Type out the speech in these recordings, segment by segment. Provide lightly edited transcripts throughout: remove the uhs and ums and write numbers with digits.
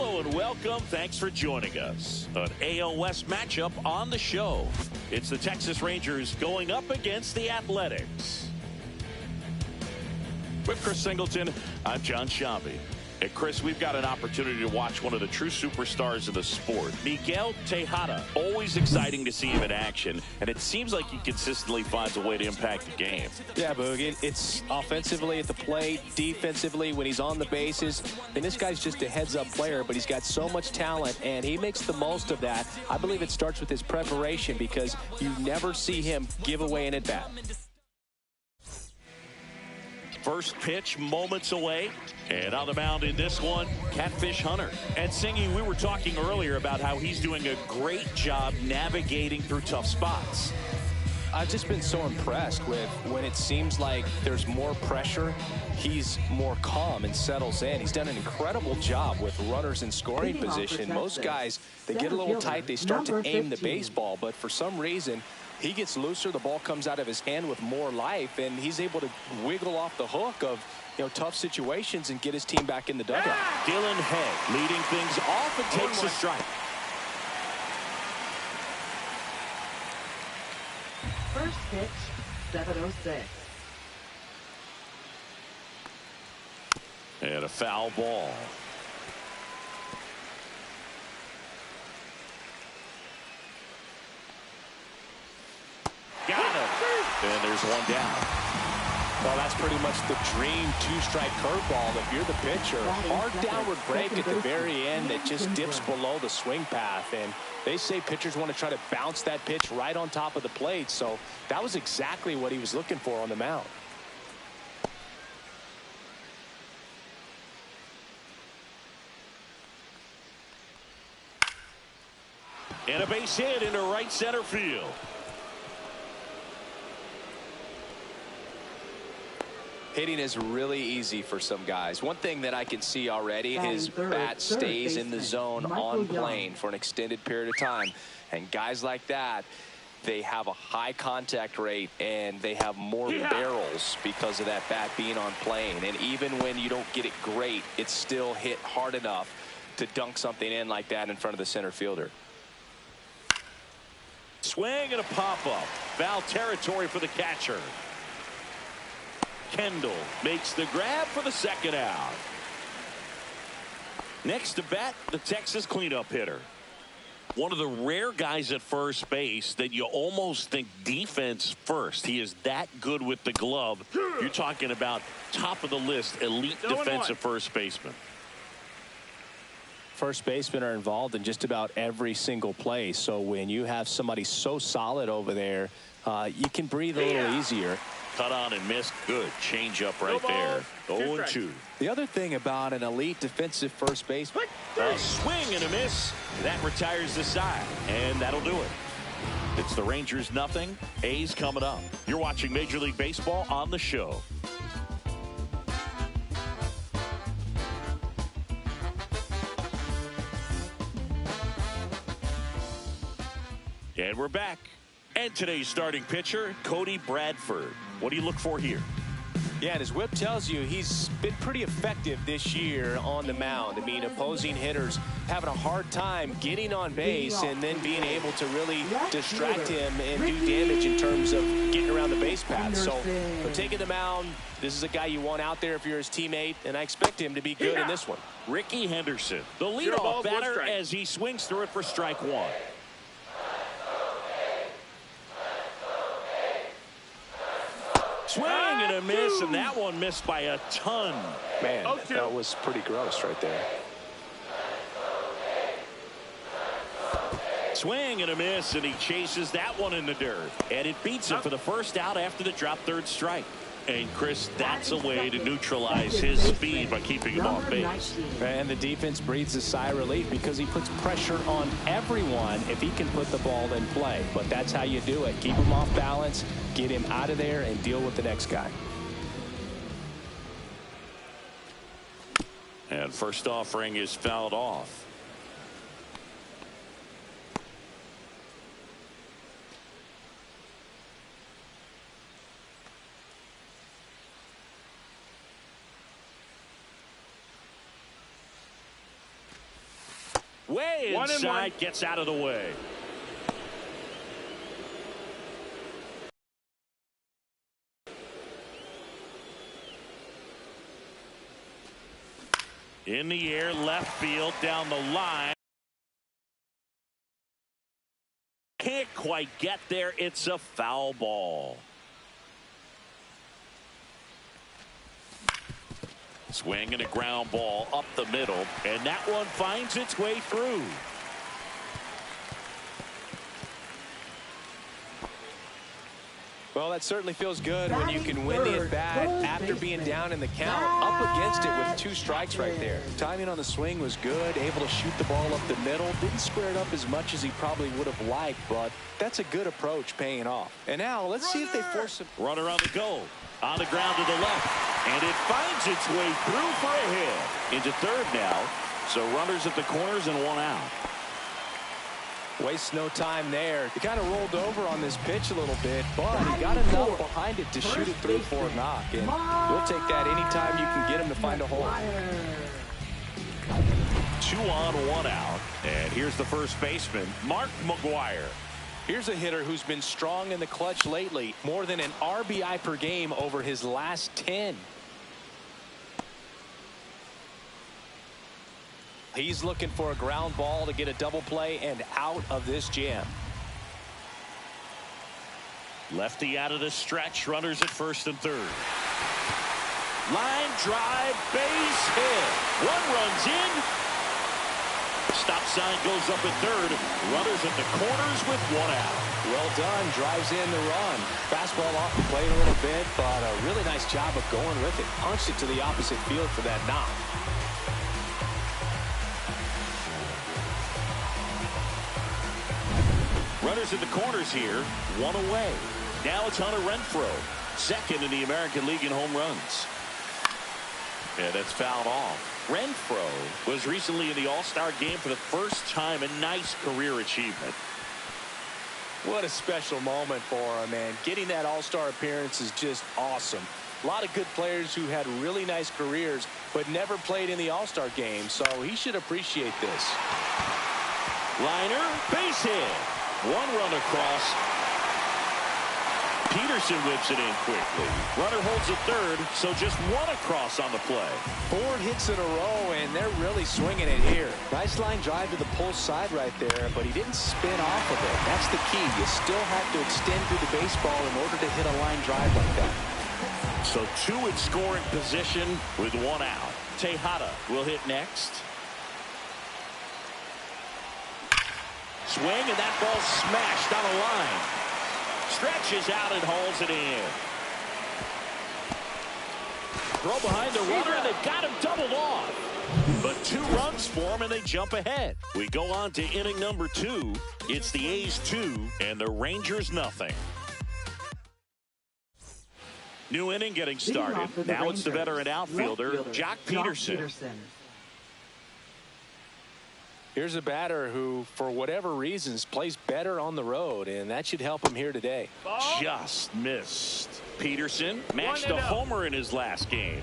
Hello and welcome. Thanks for joining us. An AL West matchup on the show. It's the Texas Rangers going up against the Athletics. With Chris Singleton, I'm John Sciambi. And Chris, we've got an opportunity to watch one of the true superstars of the sport, Miguel Tejada. Always exciting to see him in action, and it seems like he consistently finds a way to impact the game. Yeah, Boog, it's offensively at the plate, defensively when he's on the bases. And this guy's just a heads-up player, but he's got so much talent, and he makes the most of that. I believe it starts with his preparation because you never see him give away an at-bat. First pitch moments away. And on the mound in this one, Catfish Hunter. And Singy, we were talking earlier about how he's doing a great job navigating through tough spots. I've just been so impressed with when it seems like there's more pressure, he's more calm and settles in. He's done an incredible job with runners in scoring position. Most guys, they get a little tight, they start to aim the baseball, but for some reason, he gets looser, the ball comes out of his hand with more life, and he's able to wiggle off the hook of tough situations and get his team back in the dugout. Dylan Head leading things off and takes a strike. First pitch, 7:06. And a foul ball. Got him. And there's one down. Well, that's pretty much the dream two-strike curveball if you're the pitcher. Hard downward break at the very end that just dips below the swing path. And they say pitchers want to try to bounce that pitch right on top of the plate. So that was exactly what he was looking for on the mound. And a base hit into right center field. Hitting is really easy for some guys. One thing that I can see already, his bat stays in the zone on plane for an extended period of time. And guys like that, they have a high contact rate and they have more barrels because of that bat being on plane. And even when you don't get it great, it's still hit hard enough to dunk something in like that in front of the center fielder. Swing and a pop-up. Foul territory for the catcher. Kendall makes the grab for the second out. Next to bat, the Texas cleanup hitter. One of the rare guys at first base that you almost think defense first. He is that good with the glove. You're talking about top of the list, elite defensive first baseman. First basemen are involved in just about every single play. So when you have somebody so solid over there, you can breathe a little easier. Cut on and missed. Good change up right there. 0-2. The other thing about an elite defensive first baseman, a swing and a miss. That retires the side, and that'll do it. It's the Rangers nothing. A's coming up. You're watching Major League Baseball on the show. And we're back. And today's starting pitcher, Cody Bradford. What do you look for here? Yeah, and his whip tells you he's been pretty effective this year on the mound. I mean, opposing hitters having a hard time getting on base and then being able to really distract him and do damage in terms of getting around the base path. So, for taking the mound, this is a guy you want out there if you're his teammate, and I expect him to be good in this one. Ricky Henderson, the leadoff batter as he swings through it for strike one. Swing and a miss, and that one missed by a ton. Man, that was pretty gross right there. Swing and a miss, and he chases that one in the dirt. And it beats him for the first out after the drop third strike. And Chris, that's a way to neutralize his speed by keeping him off base. And the defense breathes a sigh of relief because he puts pressure on everyone if he can put the ball in play. But that's how you do it. Keep him off balance, get him out of there, and deal with the next guy. And first offering is fouled off. Way inside, gets out of the way. In the air, left field, down the line. Can't quite get there. It's a foul ball. Swing and a ground ball up the middle, and that one finds its way through. Well, that certainly feels good when you can win the at-bat after being down in the count, up against it with 2 strikes right there. Timing on the swing was good, able to shoot the ball up the middle. Didn't square it up as much as he probably would have liked, but that's a good approach paying off. And now let's see if they force him. Runner on the go. On the ground to the left. And it finds its way through for a hit. Into third now. So runners at the corners and 1 out. Wastes no time there. He kind of rolled over on this pitch a little bit, but he got enough behind it to shoot it through for a knock. And we'll take that anytime you can get him to find a hole. 2 on, 1 out. And here's the first baseman, Mark McGwire. Here's a hitter who's been strong in the clutch lately. More than an RBI per game over his last 10. He's looking for a ground ball to get a double play and out of this jam. Lefty out of the stretch. Runners at first and third. Line drive, base hit. 1 runs in. Stop sign goes up at third. Runners at the corners with 1 out. Well done. Drives in the run. Fastball off the plate a little bit, but a really nice job of going with it. Punched it to the opposite field for that knock. Runners in the corners here, 1 away. Now it's Hunter Renfroe, second in the American League in home runs. And that's fouled off. Renfroe was recently in the All-Star game for the first time. A nice career achievement. What a special moment for him, man. Getting that All-Star appearance is just awesome. A lot of good players who had really nice careers but never played in the All-Star game, so he should appreciate this. Liner, base hit. 1 run across. Peterson whips it in quickly. Runner holds at third, so just 1 across on the play. 4 hits in a row, and they're really swinging it here. Nice line drive to the pull side right there, but he didn't spin off of it. That's the key. You still have to extend through the baseball in order to hit a line drive like that. So 2 in scoring position with 1 out. Tejada will hit next. Swing, and that ball smashed on a line. Stretches out and hauls it in. Throw behind the runner, and they've got him doubled off. But 2 runs for him, and they jump ahead. We go on to inning number 2. It's the A's 2, and the Rangers nothing. New inning getting started. Now it's the veteran outfielder, Joc Pederson. Here's a batter who, for whatever reasons, plays better on the road, and that should help him here today. Just missed. Pederson matched a homer in his last game.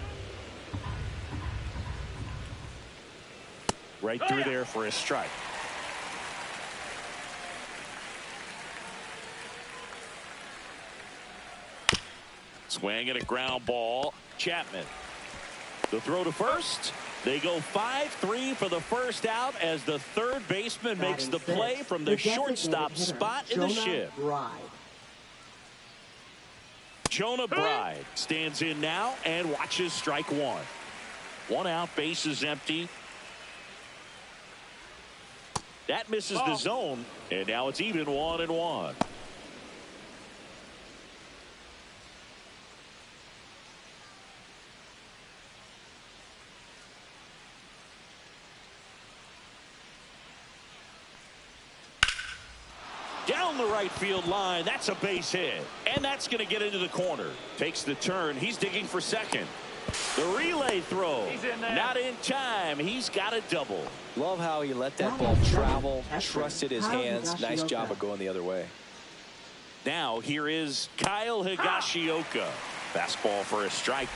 Right through there for a strike. Swing and a ground ball. Chapman. The throw to first. They go 5-3 for the first out as the third baseman makes the play from the shortstop spot in the shift. Jonah Bride stands in now and watches strike 1. 1 out, base is empty. That misses the zone, and now it's even 1-1. Down the right field line. That's a base hit. And that's going to get into the corner. Takes the turn. He's digging for second. The relay throw. Not in time. He's got a double. Love how he let that ball travel, trusted his hands. Nice job of going the other way. Now here is Kyle Higashioka. Fastball for a strike.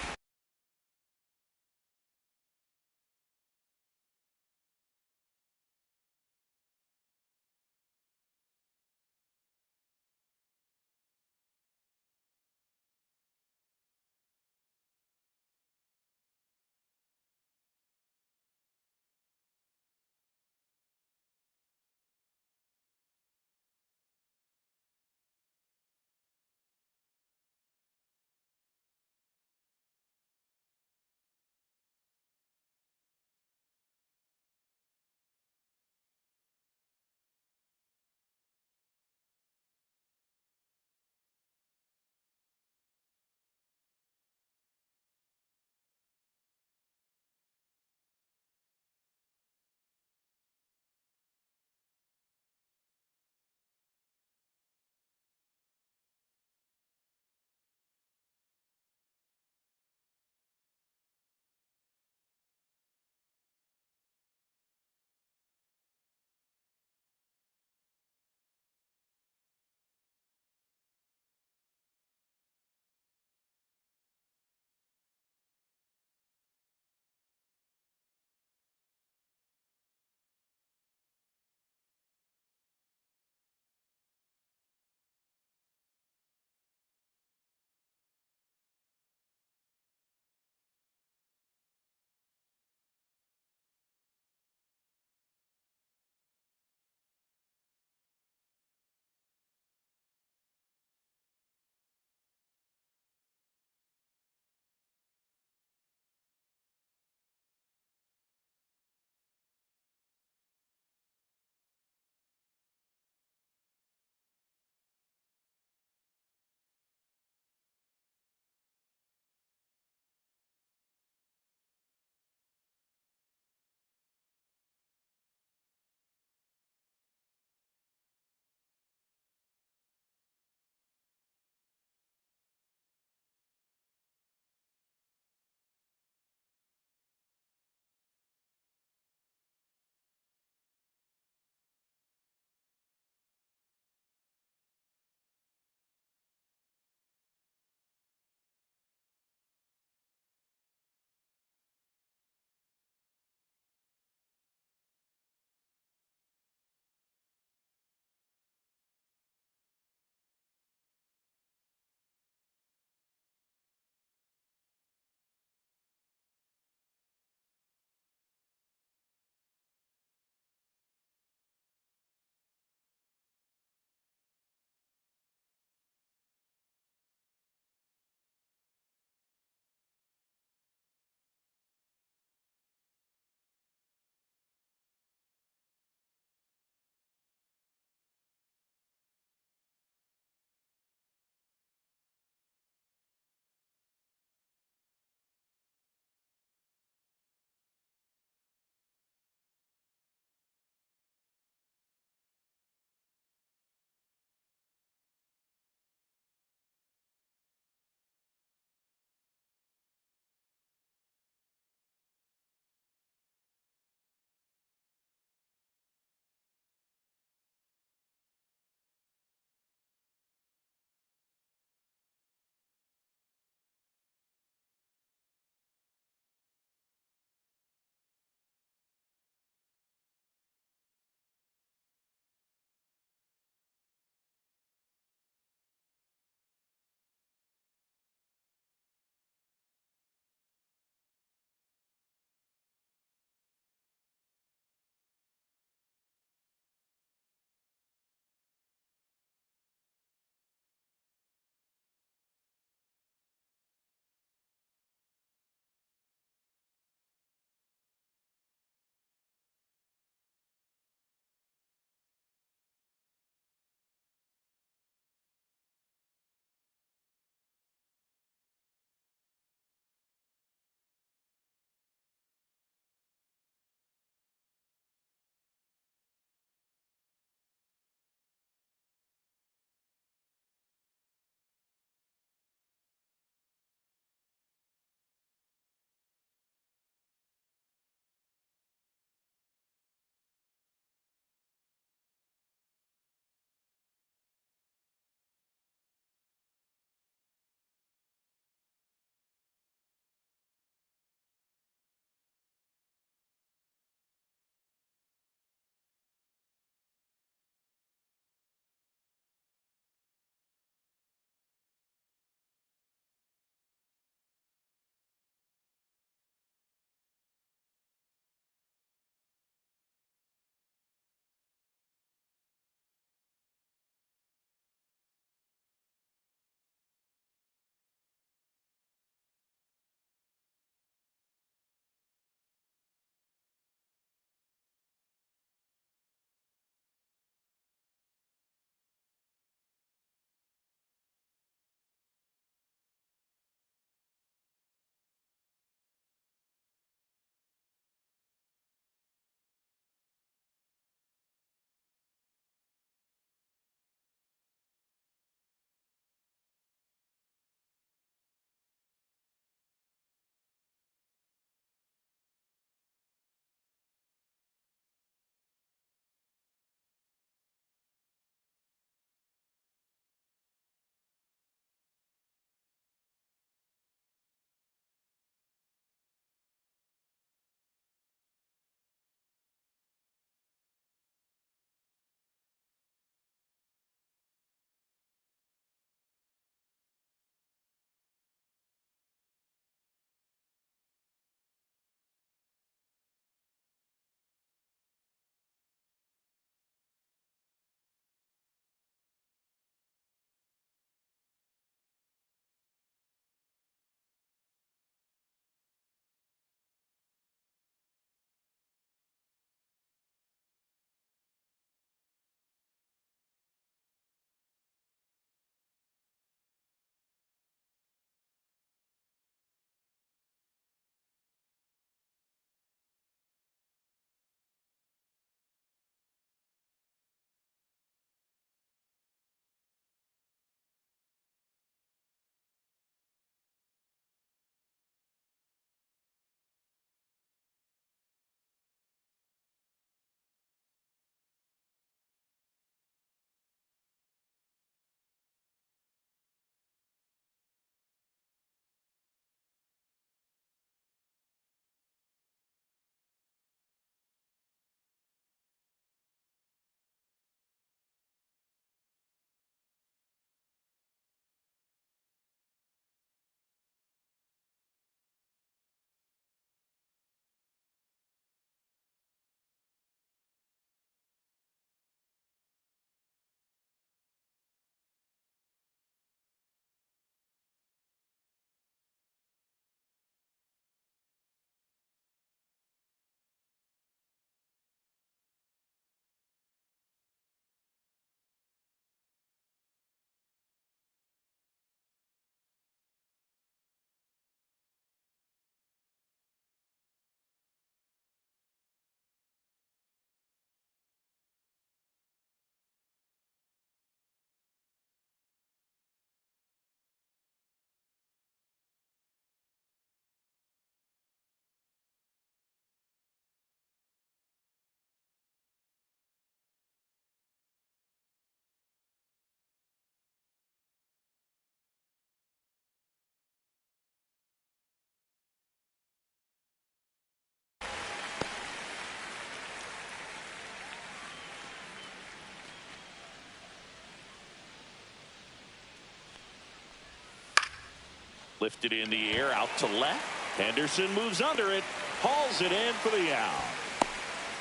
Lifted in the air, out to left. Henderson moves under it, hauls it in for the out.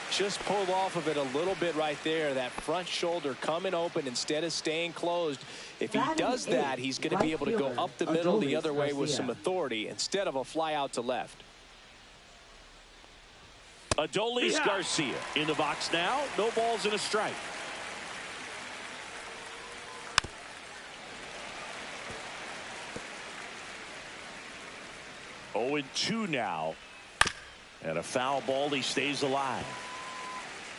Just pulled off of it a little bit right there. That front shoulder coming open instead of staying closed. If he does that, he's going to be able to go up the middle the other way with some authority instead of a fly out to left. Adolis Garcia in the box now. No balls and a strike. Oh, 0-2 now. And a foul ball. He stays alive.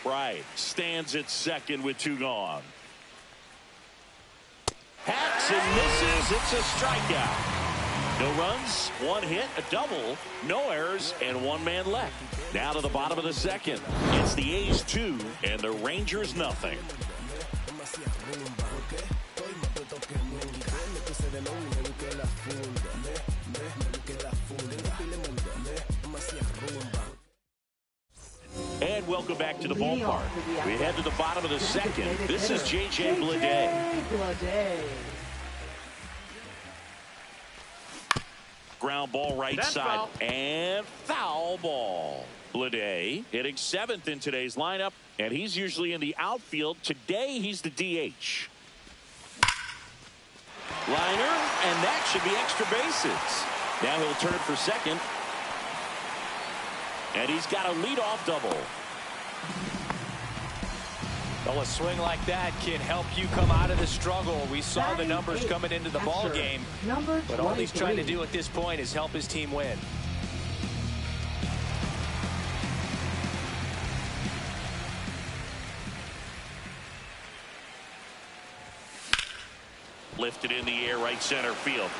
Right. Stands at second with 2 gone. Hacks and misses. It's a strikeout. No runs, 1 hit, a double, no errors, and 1 man left. Now to the bottom of the second. It's the A's 2 and the Rangers nothing. And welcome back to the ballpark. We head to the bottom of the second. This is J.J. Bleday. Ground ball right side. And foul ball. Bleday hitting 7th in today's lineup, and he's usually in the outfield. Today he's the DH. Liner, and that should be extra bases. Now he'll turn for second. And he's got a leadoff double. Well, a swing like that can help you come out of the struggle. We saw the numbers coming into the ball game, but all he's trying to do at this point is help his team win. Lifted in the air, right center field.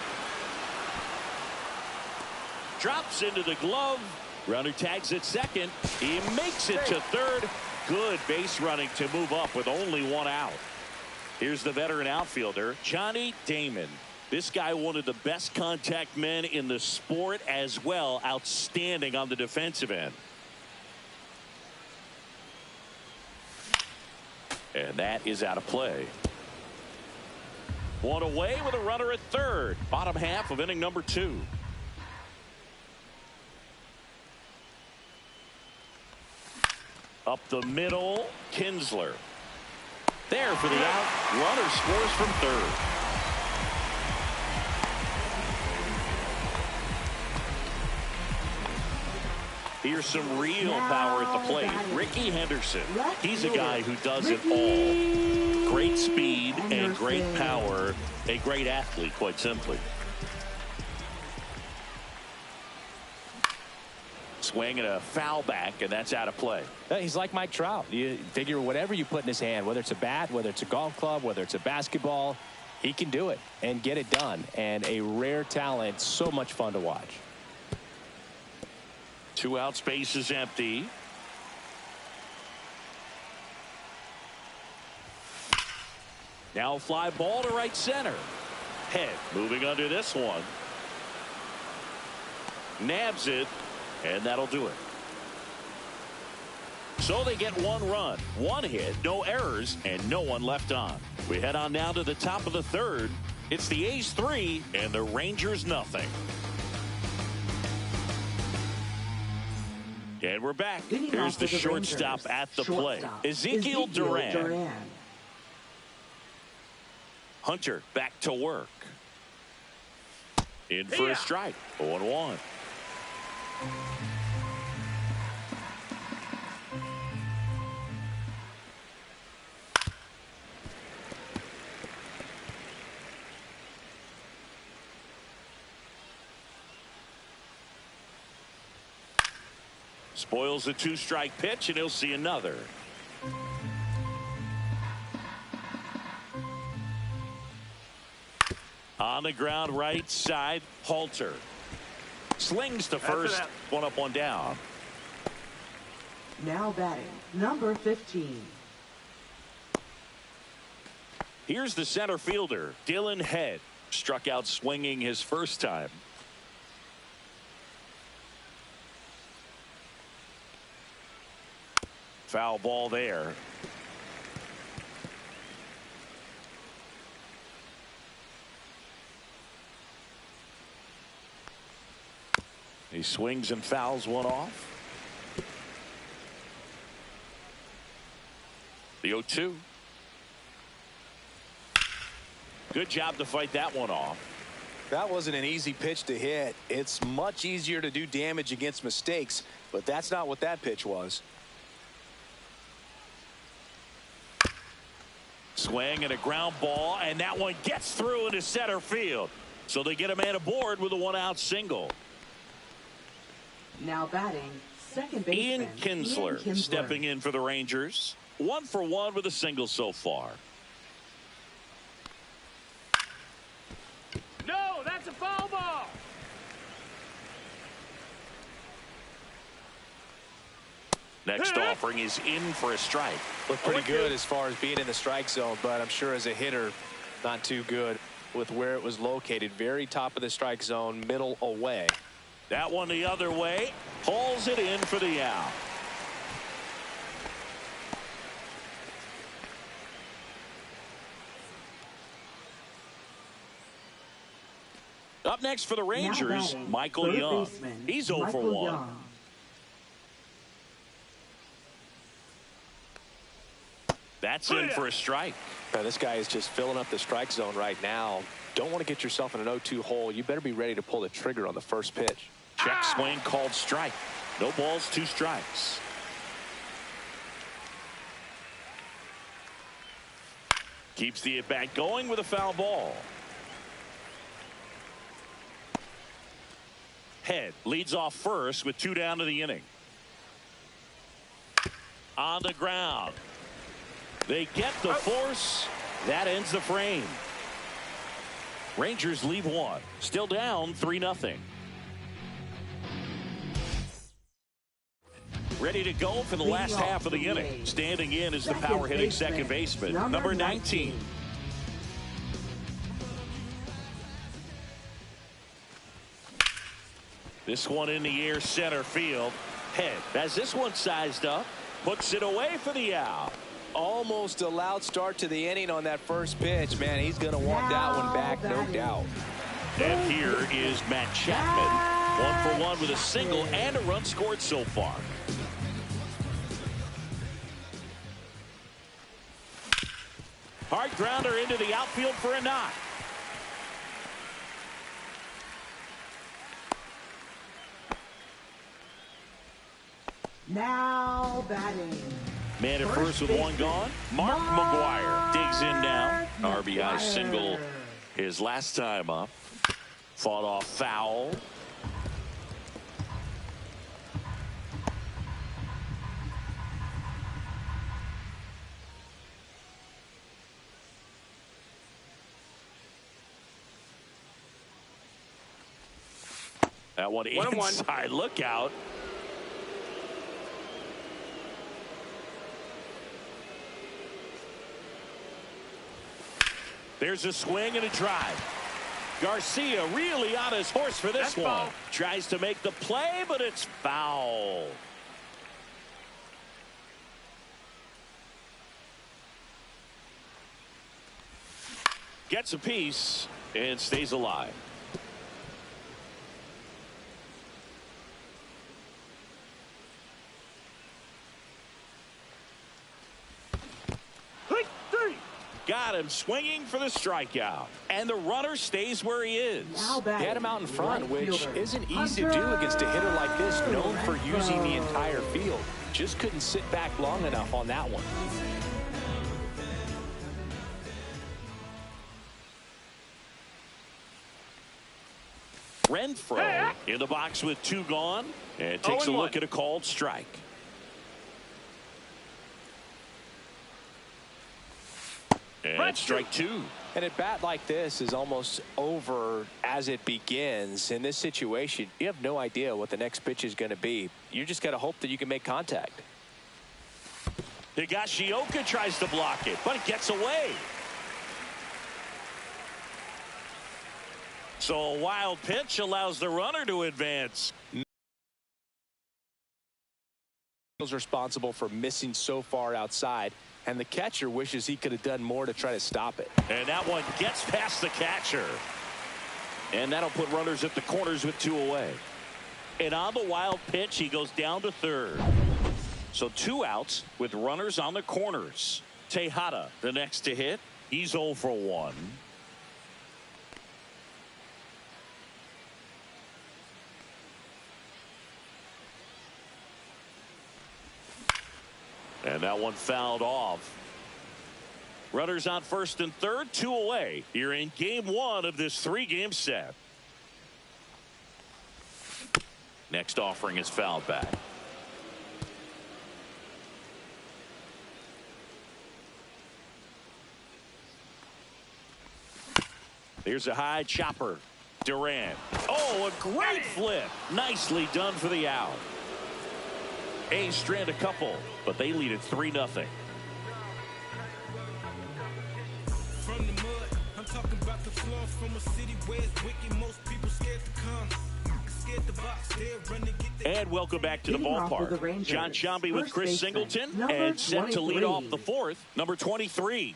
Drops into the glove. Runner tags at second. He makes it to third. Good base running to move up with only 1 out. Here's the veteran outfielder, Johnny Damon. This guy, one of the best contact men in the sport as well. Outstanding on the defensive end. And that is out of play. 1 away with a runner at third. Bottom half of inning number 2. Up the middle, Kinsler. There for the out. Runner scores from third. Here's some real power at the plate. Ricky Henderson. He's a guy who does it all. Great speed and great power. A great athlete, quite simply. Swing and a foul back, and that's out of play. He's like Mike Trout. You figure whatever you put in his hand, whether it's a bat, whether it's a golf club, whether it's a basketball, he can do it and get it done. And a rare talent, so much fun to watch. 2 out, space is empty. Now fly ball to right center. Head moving under this one. Nabs it. And that'll do it. So they get 1 run, 1 hit, no errors, and no one left on. We head on now to the top of the third. It's the A's 3 and the Rangers nothing. And we're back. Here's the shortstop at the plate. Ezekiel Duran. Hunter back to work. In for a strike. 0-1. Spoils a 2-strike pitch, and he'll see another. On the ground, right side, Halter. Slings to first, 1 up, 1 down. Now batting, number 15. Here's the center fielder, Dylan Head. Struck out swinging his first time. Foul ball there. He swings and fouls one off. The 0-2. Good job to fight that one off. That wasn't an easy pitch to hit. It's much easier to do damage against mistakes, but that's not what that pitch was. Swing and a ground ball, and that one gets through into center field. So they get a man aboard with a one-out single. Now batting, second baseman Ian Kinsler stepping in for the Rangers. 1 for 1 with a single so far. No, that's a foul ball. Next offering is in for a strike. Looked pretty good as far as being in the strike zone, but I'm sure as a hitter, not too good with where it was located. Very top of the strike zone, middle away. That one the other way. Pulls it in for the out. Up next for the Rangers, Michael Young. He's 0 for 1. That's in for a strike. Now, this guy is just filling up the strike zone right now. Don't want to get yourself in an 0-2 hole. You better be ready to pull the trigger on the first pitch. Check swing called strike. No balls, 2 strikes. Keeps the at-bat going with a foul ball. Head leads off first with 2 down to the inning. On the ground. They get the force. That ends the frame. Rangers leave 1. Still down 3-0. Ready to go for the last half of the inning. Standing in is the power hitting second baseman, number 19. This one in the air, center field. Head has this one sized up. Puts it away for the out. Almost a loud start to the inning on that first pitch. Man, he's going to want that one back, no doubt. And here is Matt Chapman. 1 for 1 with a single and a run scored so far. Hard grounder into the outfield for a knock. Now batting. Man at first with 1 gone. Mark McGwire digs in now. RBI single his last time up. Fought off foul. That one inside. Look out. There's a swing and a drive. Garcia really on his horse for this one. Foul. Tries to make the play, but it's foul. Gets a piece and stays alive. Got him swinging for the strikeout. And the runner stays where he is. He had him out in front, which isn't easy to do against a hitter like this, known for using the entire field. Just couldn't sit back long enough on that one. Renfroe in the box with 2 gone. And takes a look at a called strike. And strike 2. And at bat like this is almost over as it begins. In this situation, you have no idea what the next pitch is going to be. You just got to hope that you can make contact. Higashioka tries to block it, but it gets away. So a wild pitch allows the runner to advance. Was responsible for missing so far outside, and the catcher wishes he could have done more to try to stop it. And that one gets past the catcher. And that'll put runners at the corners with 2 away. And on the wild pitch, he goes down to third. So 2 outs with runners on the corners. Tejada, the next to hit. He's 0 for 1. And that one fouled off. Runners on first and third, 2 away. You're in game 1 of this 3-game set. Next offering is fouled back. Here's a high chopper. Durant. Oh, a great flip. Nicely done for the out. A's strand a couple, but they lead it 3-0. From the mud, I'm talking about the floor from a city where it's wicked. Most people scared to come. Scared the box, they're running, get the And welcome back to the Leading off with the ballpark. Rangers, John Sciambi with first Chris baseman, Singleton number and set to lead 23. off the 4th, number 23.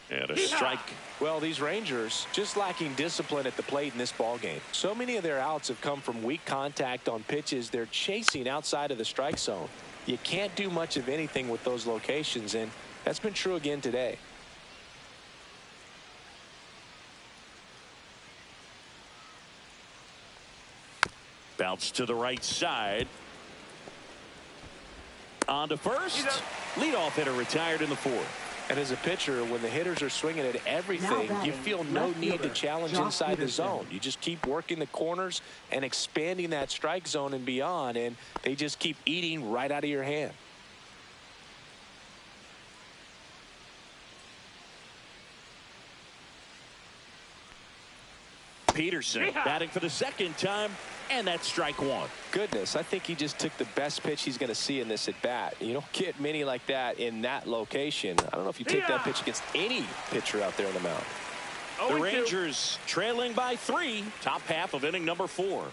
And a strike. Well, these Rangers just lacking discipline at the plate in this ball game. So many of their outs have come from weak contact on pitches they're chasing outside of the strike zone. You can't do much of anything with those locations, and that's been true again today. Bounce to the right side. On to first. Leadoff hitter retired in the 4th. And as a pitcher, when the hitters are swinging at everything, you feel no need to challenge inside the zone. You just keep working the corners and expanding that strike zone and beyond, and they just keep eating right out of your hand. Peterson batting for the 2nd time, and that's strike 1. Goodness, I think he just took the best pitch he's going to see in this at bat. You don't get many like that in that location. I don't know if you take that pitch against any pitcher out there on the mound. The Rangers trailing by 3, top half of inning number 4.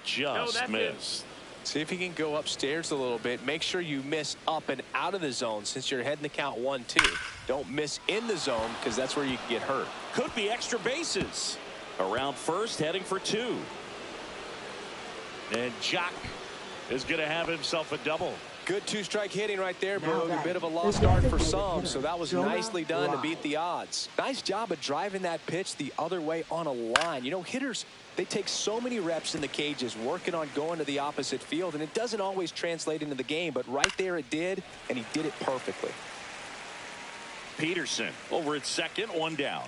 Just missed. See if he can go upstairs a little bit. Make sure you miss up and out of the zone since you're heading the count 1-2. Don't miss in the zone because that's where you can get hurt. Could be extra bases. Around first, heading for 2. And Jock is going to have himself a double. Good 2-strike hitting right there, Boog. A bit of a lost start for some, so that was nicely done to beat the odds. Nice job of driving that pitch the other way on a line. You know, hitters, they take so many reps in the cages working on going to the opposite field, and it doesn't always translate into the game, but right there it did, and he did it perfectly. Peterson over at second, 1 down.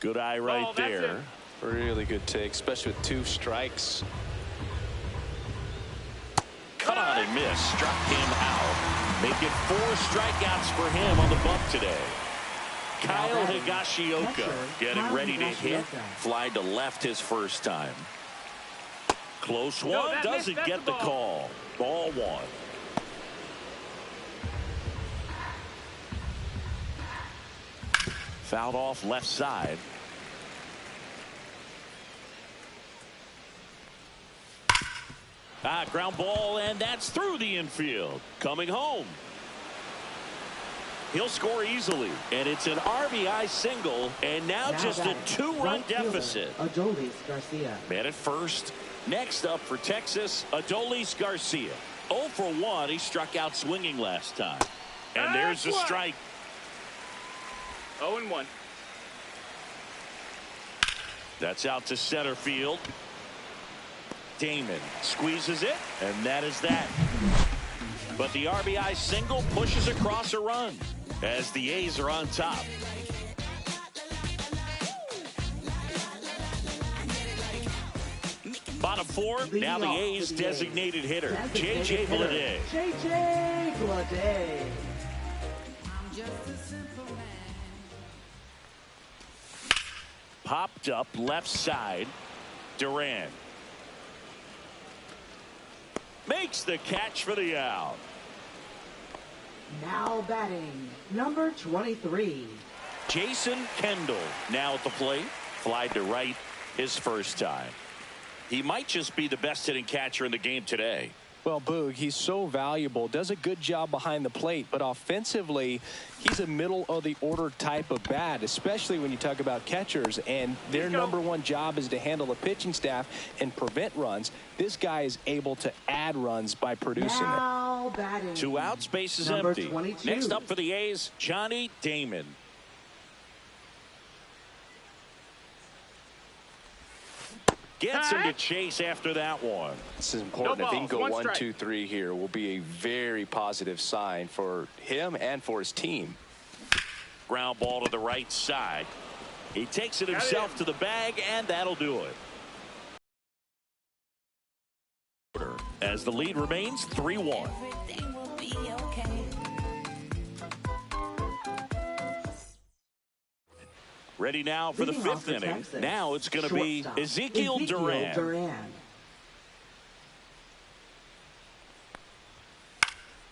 Good eye right there. Really good take, especially with 2 strikes. Cut on and miss. Struck him out. Make it 4 strikeouts for him on the bump today. Kyle Higashioka getting ready to hit. Fly to left his first time. Close one. Doesn't get the call. Ball 1. Fouled off left side. Ground ball, and that's through the infield. Coming home. He'll score easily, and it's an RBI single, and now just a 2-run deficit. Adolis Garcia. Man at first. Next up for Texas, Adolis Garcia. 0 for 1. He struck out swinging last time. And there's the strike. 0-1. That's out to center field. Damon squeezes it, and that is that. But the RBI single pushes across a run as the A's are on top. Bottom 4, now the A's designated hitter, J.J. Bleday. J.J. Bleday. Popped up left side. Duran makes the catch for the out. Now batting, number 23. Jason Kendall now at the plate. Fly to right his first time. He might just be the best hitting catcher in the game today. Well, Boog, he's so valuable, does a good job behind the plate, but offensively, he's a middle-of-the-order type of bat, especially when you talk about catchers, and their number one job is to handle the pitching staff and prevent runs. This guy is able to add runs by producing now batting. 2 outs, base is Number empty. 22. Next up for the A's, Johnny Damon. Gets him to chase after that one. This is important. No if he can go balls, 1, one 2, 3 here, will be a very positive sign for him and for his team. Ground ball to the right side. He takes it himself to the bag, and that'll do it. As the lead remains 3-1. Everything will be okay. Ready now for the Leading off 5th for inning. Texas, Now it's going to be shortstop, Ezekiel Duran.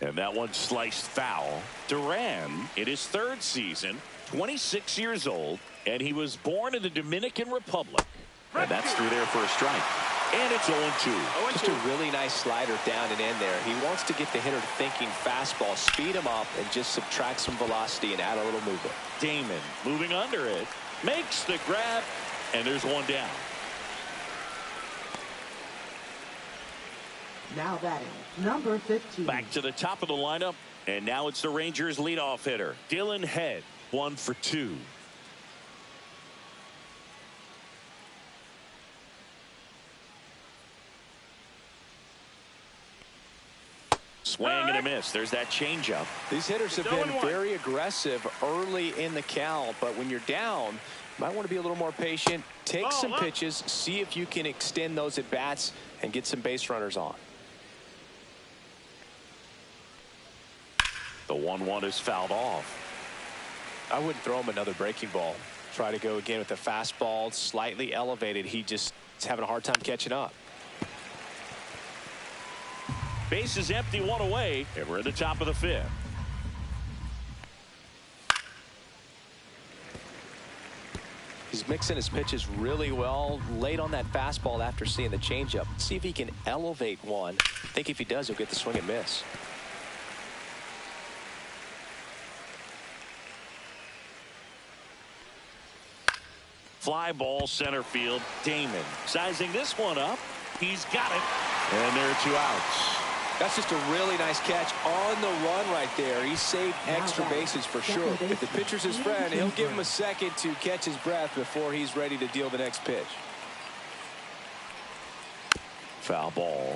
And that one sliced foul. Duran, in his 3rd season, 26 years old, and he was born in the Dominican Republic. And that's through there for a strike. And it's 0-2. Just a really nice slider down and in there. He wants to get the hitter thinking fastball, speed him up, and just subtract some velocity and add a little movement. Damon moving under it, makes the grab, and there's one down. Now batting, number 15. Back to the top of the lineup, and now it's the Rangers leadoff hitter, Dylan Head, 1 for 2. Swing and a miss. There's that changeup. These hitters have been very aggressive early in the count, but when you're down, you might want to be a little more patient, take some pitches, see if you can extend those at bats and get some base runners on. The 1-1 is fouled off. I wouldn't throw him another breaking ball. Try to go again with the fastball, slightly elevated. He just is having a hard time catching up. Base is empty, 1 away, and we're at the top of the 5th. He's mixing his pitches really well, late on that fastball after seeing the changeup. See if he can elevate one. I think if he does, he'll get the swing and miss. Fly ball center field. Damon sizing this one up. He's got it. And there are 2 outs. That's just a really nice catch on the run right there. He saved extra bases for sure. If the pitcher's his friend, he'll give him a second to catch his breath before he's ready to deal the next pitch. Foul ball.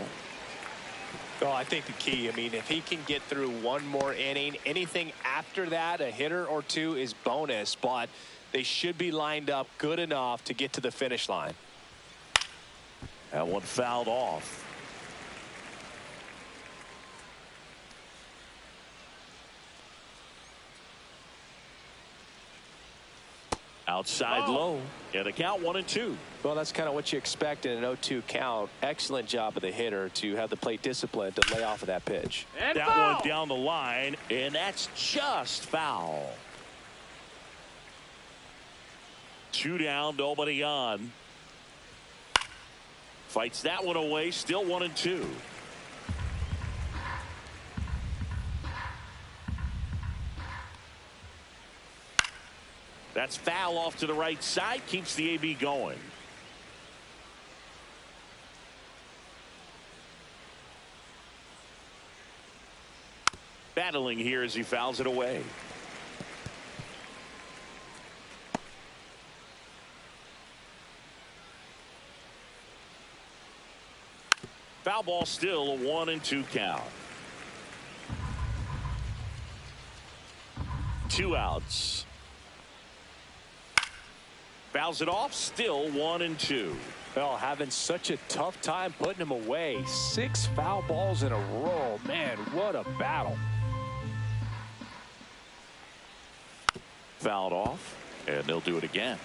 Oh, I think the key, I mean, if he can get through one more inning, anything after that, a hitter or 2 is bonus, but they should be lined up good enough to get to the finish line. That one fouled off. Outside low. Yeah, the count 1-2. Well, that's kind of what you expect in an 0-2 count. Excellent job of the hitter to have the plate discipline to lay off of that pitch. And that foul. one down the line, and that's just foul. 2 down, nobody on. Fights that one away, still 1-2. That's foul off to the right side, keeps the AB going. Battling here as he fouls it away. Foul ball, still a 1-2 count. 2 outs. Fouls it off, still 1-2. Well, having such a tough time putting him away. 6 foul balls in a row. Man, what a battle. Fouled off, and they'll do it again.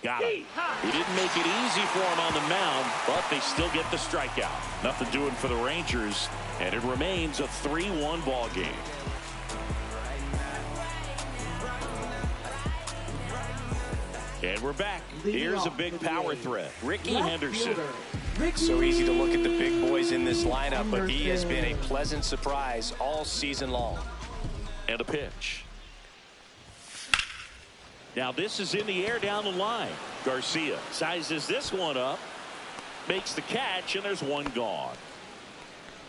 Got it. He didn't make it easy for him on the mound, but they still get the strikeout. Nothing doing for the Rangers, and it remains a 3-1 ball game. And we're back. Here's a big power threat. Ricky Henderson. So easy to look at the big boys in this lineup, but he has been a pleasant surprise all season long. And a pitch. Now this is in the air down the line. Garcia sizes this one up, makes the catch, and there's one gone.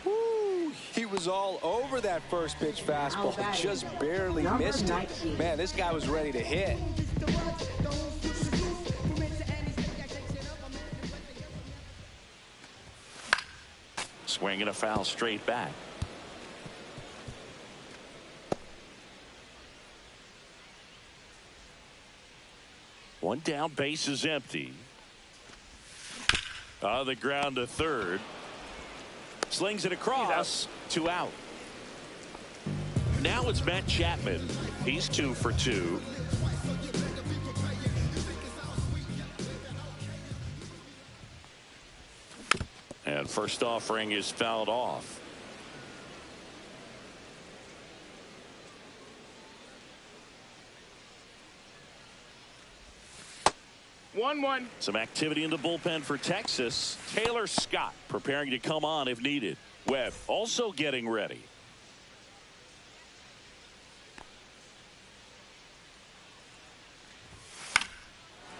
Woo, he was all over that first pitch fastball, just barely missed it. Man, this guy was ready to hit. Swinging a foul straight back. One down, base is empty. On the ground to third. Slings it across. 2 out. Now it's Matt Chapman. He's 2 for 2. And first offering is fouled off. One. Some activity in the bullpen for Texas. Taylor Scott preparing to come on if needed. Webb also getting ready.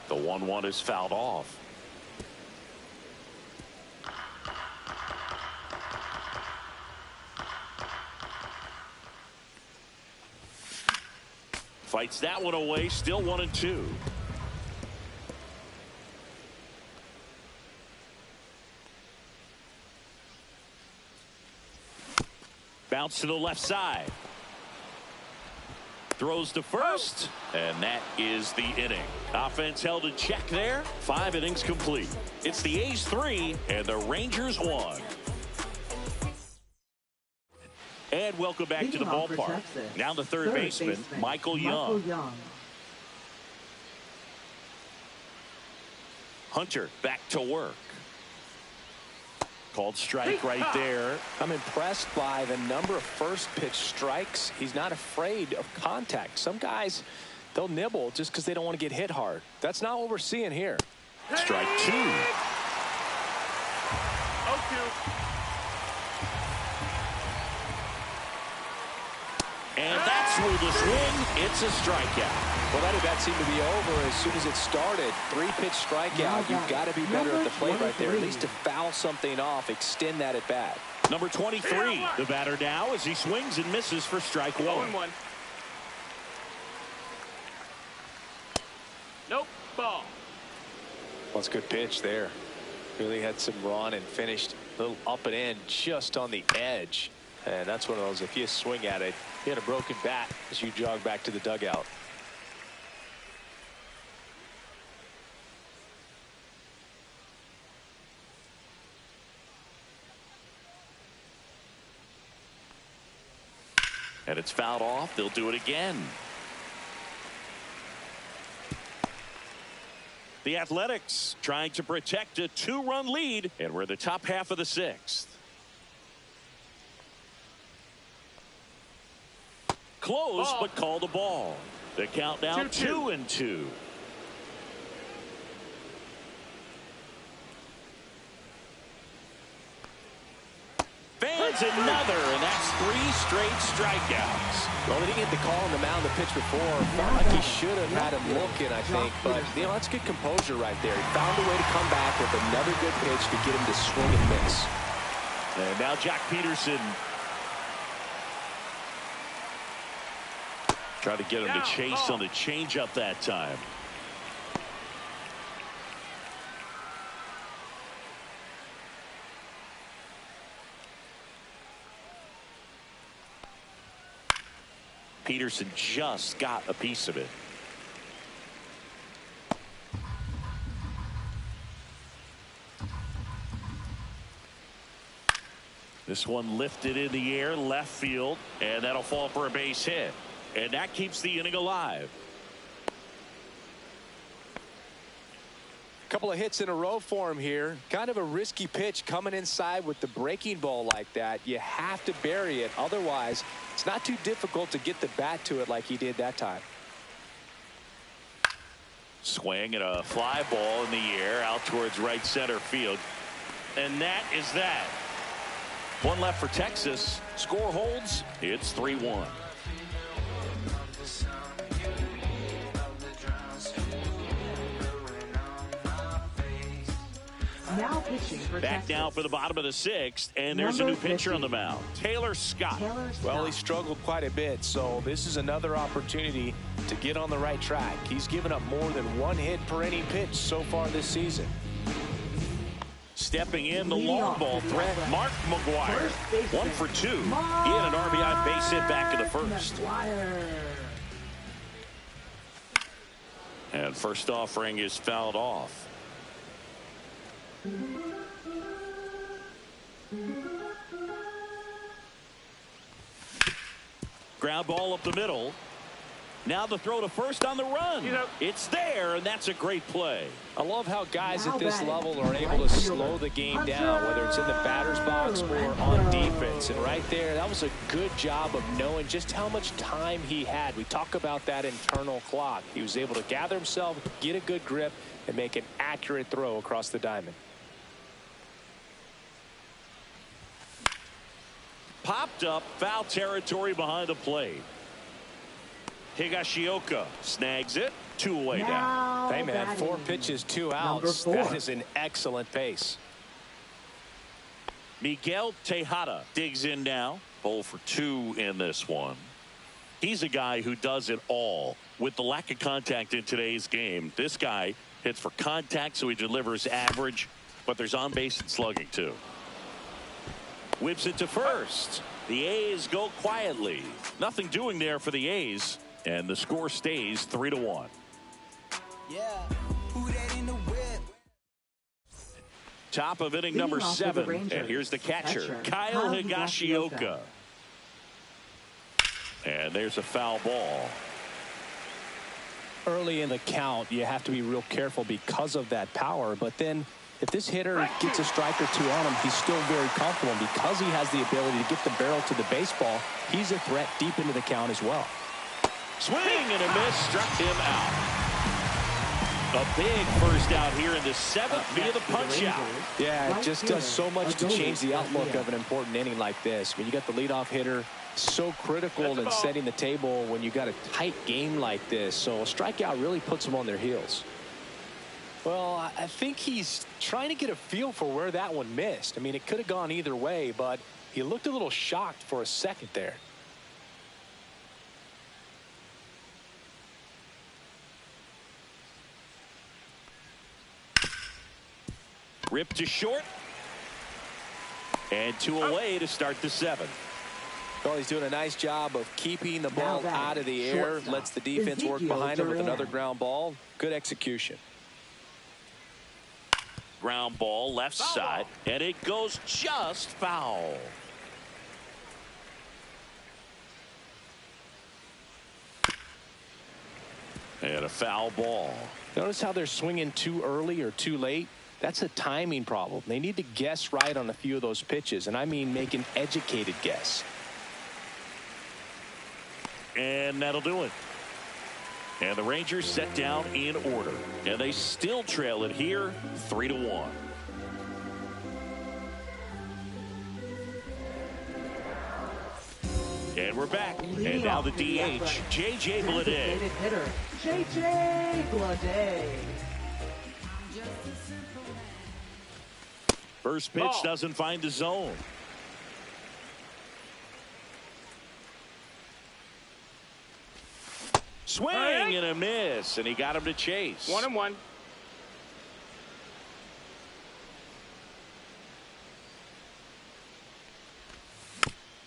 The 1-1 is fouled off. Fights that one away. Still 1-2. Bounce to the left side. Throws to first. And that is the inning. Offense held in check there. 5 innings complete. It's the A's 3 and the Rangers 1. And welcome back to the ballpark. Now the third baseman, Michael Young. Hunter back to work. Called strike right there. I'm impressed by the number of first pitch strikes. He's not afraid of contact. Some guys, they'll nibble just because they don't want to get hit hard. That's not what we're seeing here. Strike 2. 0-2. And that's where the swing. It's a strikeout. Well, that at bat seemed to be over as soon as it started. 3-pitch strikeout. You've got to be better at the plate right there, at least to foul something off, extend that at bat. Number 23, the batter now as he swings and misses for strike 1. 0-1. Nope. Ball. Well, it's a good pitch there. Really had some run and finished a little up and in just on the edge. And that's one of those, if you swing at it, you had a broken bat as you jog back to the dugout. And it's fouled off. They'll do it again. The Athletics trying to protect a 2-run lead, and we're in the top half of the 6th. Close, but call the ball. The count now 2-2. Fans another, and that's 3 straight strikeouts. Well, they didn't get the call on the mound the pitch before. Felt like he should have had him looking, I think. But, you know, that's good composure right there. He found a way to come back with another good pitch to get him to swing and miss. And now Jock Peterson trying to get him to chase on the changeup that time. Peterson just got a piece of it. This one lifted in the air, left field, and that'll fall for a base hit. And that keeps the inning alive. Couple of hits in a row for him here. Kind of a risky pitch coming inside with the breaking ball like that. You have to bury it. Otherwise, it's not too difficult to get the bat to it like he did that time. Swing and a fly ball in the air out towards right center field. And that is that. One left for Texas. Score holds. It's 3-1. Now pitching for Back Texas. now for the bottom of the sixth, and there's a new pitcher on the mound, Taylor Scott. Well, he struggled quite a bit, so this is another opportunity to get on the right track. He's given up more than one hit per inning pitch so far this season. Stepping in, the long ball threat, Mark McGwire. 1 for 2. He had an RBI base hit back in the first. And first offering is fouled off. Ground ball up the middle. Now the throw to first on the run. It's there, and that's a great play. I love how guys at this level are able to slow the game down, whether it's in the batter's box or on defense. And right there, that was a good job of knowing just how much time he had. We talk about that internal clock. He was able to gather himself, get a good grip, and make an accurate throw across the diamond. Popped up, foul territory behind the plate. Higashioka snags it. 2 away down. Hey, man, 4 pitches, 2 outs. That is an excellent pace. Miguel Tejada digs in now. 0 for 2 in this one. He's a guy who does it all. With the lack of contact in today's game, this guy hits for contact, so he delivers average, but there's on base and slugging too. Whips it to first. The A's go quietly. Nothing doing there for the A's, and the score stays 3-1. Yeah. Who that in the whip? Top of inning number 7, and here's the catcher, Kyle Higashioka. And there's a foul ball. Early in the count, you have to be real careful because of that power, but then if this hitter gets a strike or 2 on him, he's still very comfortable. And because he has the ability to get the barrel to the baseball, he's a threat deep into the count as well. Swing and a miss, struck him out. A big first out here in the 7th via the punch out. Yeah, it just does so much to change the outlook of an important inning like this. When you got the leadoff hitter, so critical in setting the table when you got a tight game like this. So a strikeout really puts them on their heels. Well, I think he's trying to get a feel for where that one missed. I mean, it could have gone either way, but he looked a little shocked for a second there. Ripped to short. And 2 away to start the 7th. Well, he's doing a nice job of keeping the ball out of the air. Lets the defense work behind him with another ground ball. Good execution. Ground ball left side, and it goes just foul. And a foul ball. Notice how they're swinging too early or too late. That's a timing problem. They need to guess right on a few of those pitches, and I mean make an educated guess. And that'll do it. And the Rangers set down in order, and they still trail it here 3-1. And we're back. And now the DH, J.J. Bleday. J.J. Bleday. First pitch doesn't find the zone. Swing and a miss, and he got him to chase. 1-1.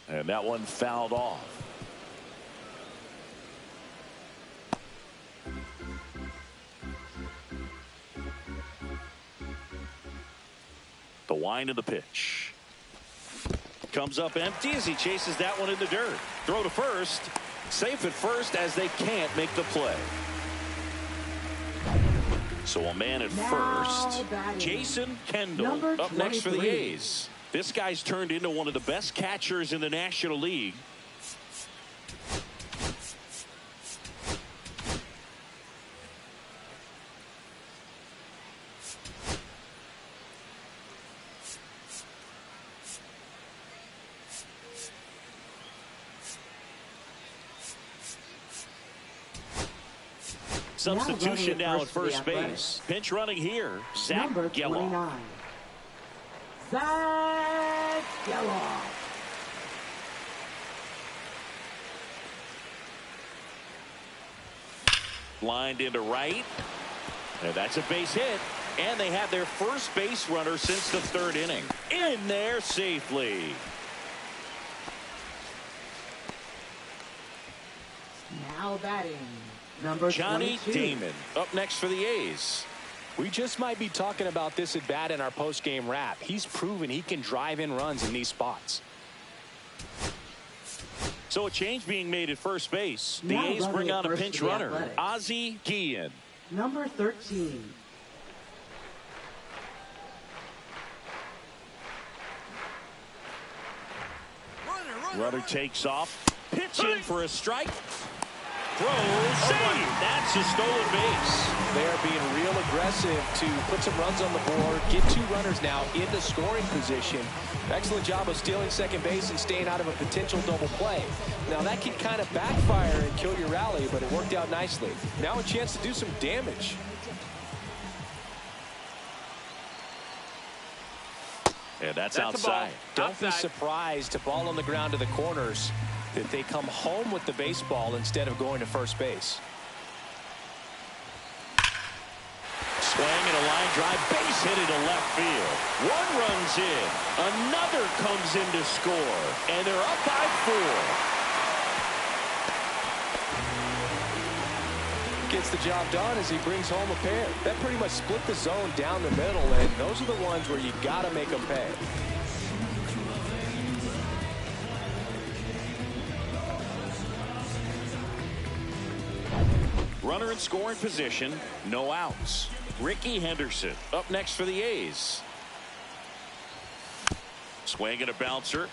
And that one fouled off. The wind of the pitch. Comes up empty as he chases that one in the dirt. Throw to first. Safe at first as they can't make the play. So a man at first. Jason Kendall up next for the A's. This guy's turned into one of the best catchers in the National League. substitution now at first base. Pinch running here, Zach Number Geloff. 29. Zach Geloff. Lined into right. And that's a base hit. And they have their first base runner since the third inning. In there safely. Now batting, number Johnny 22. Damon up next for the A's. We just might be talking about this at bat in our post-game wrap. He's proven he can drive in runs in these spots. So a change being made at first base. The Now A's bring running at on a first pinch for the runner, Athletics. Ozzie Guillen. Number 13. Runner takes off. Pitch in for a strike. Throw, save. That's a stolen base. They are being real aggressive to put some runs on the board, get two runners now in the scoring position. Excellent job of stealing second base and staying out of a potential double play. Now that can kind of backfire and kill your rally, but it worked out nicely. Now a chance to do some damage. And that's That's a outside. ball. Don't be Outside. surprised to ball on the ground to the corners that they come home with the baseball instead of going to first base. Swing and a line drive, base hit into left field. One runs in, another comes in to score, and they're up by 4. Gets the job done as he brings home a pair. That pretty much split the zone down the middle, and those are the ones where you got to make them pay. Runner in scoring position, no outs. Ricky Henderson up next for the A's. Swing and a bouncer.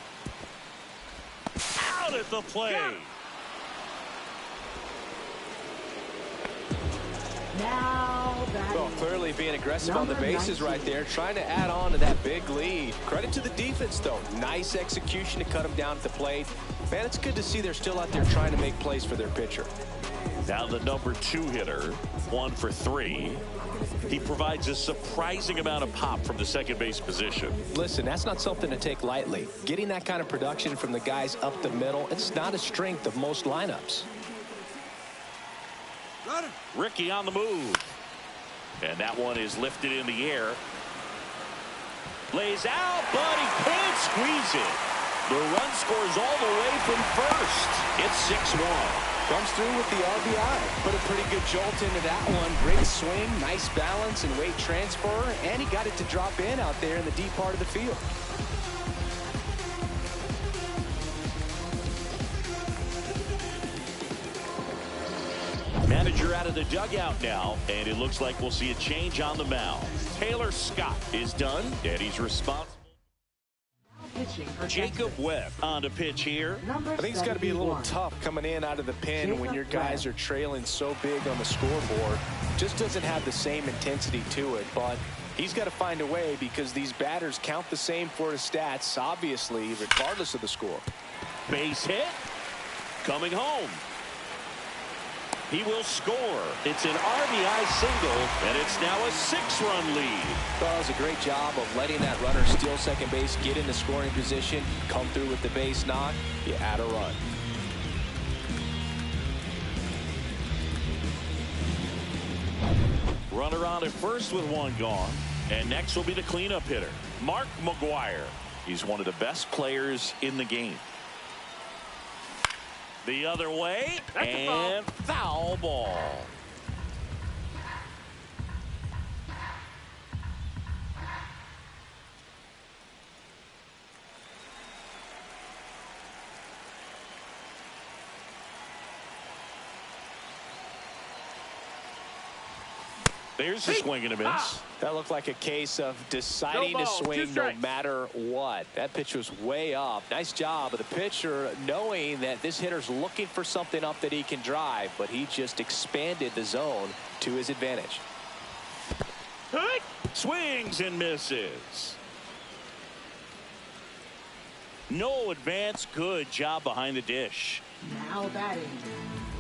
Out at the plate. Now batting. Well, clearly being aggressive on the Number bases 19. right there, trying to add on to that big lead. Credit to the defense, though. Nice execution to cut them down at the plate. Man, it's good to see they're still out there trying to make plays for their pitcher. Now the number 2 hitter, 1 for 3. He provides a surprising amount of pop from the second base position. Listen, that's not something to take lightly. Getting that kind of production from the guys up the middle, it's not a strength of most lineups. Ricky on the move. And that one is lifted in the air. Lays out, but he can't squeeze it. The run scores all the way from first. It's 6-1. Comes through with the RBI. Put a pretty good jolt into that one. Great swing, nice balance and weight transfer, and he got it to drop in out there in the deep part of the field. Manager out of the dugout now, and it looks like we'll see a change on the mound. Taylor Scott is done, and he's responsible. Pitching for Jacob Texas. Webb on to pitch here. Number I think it's got to be a little 71. tough coming in out of the pen when your guys are trailing so big on the scoreboard. Just doesn't have the same intensity to it, but he's got to find a way because these batters count the same for his stats, obviously, regardless of the score. Base hit. Coming home. He will score. It's an RBI single, and it's now a 6-run lead. Well, does a great job of letting that runner steal second base, get in the scoring position, come through with the base knock, you add a run. Runner on at first with 1 gone. And next will be the cleanup hitter, Mark McGwire. He's one of the best players in the game. The other way, and foul ball. There's the swing and a miss. That looked like a case of deciding No to ball, 2 swing no strikes. matter what. That pitch was way up. Nice job of the pitcher knowing that this hitter's looking for something up that he can drive, but he just expanded the zone to his advantage. Swings and misses. No advance. Good job behind the dish. Now batting.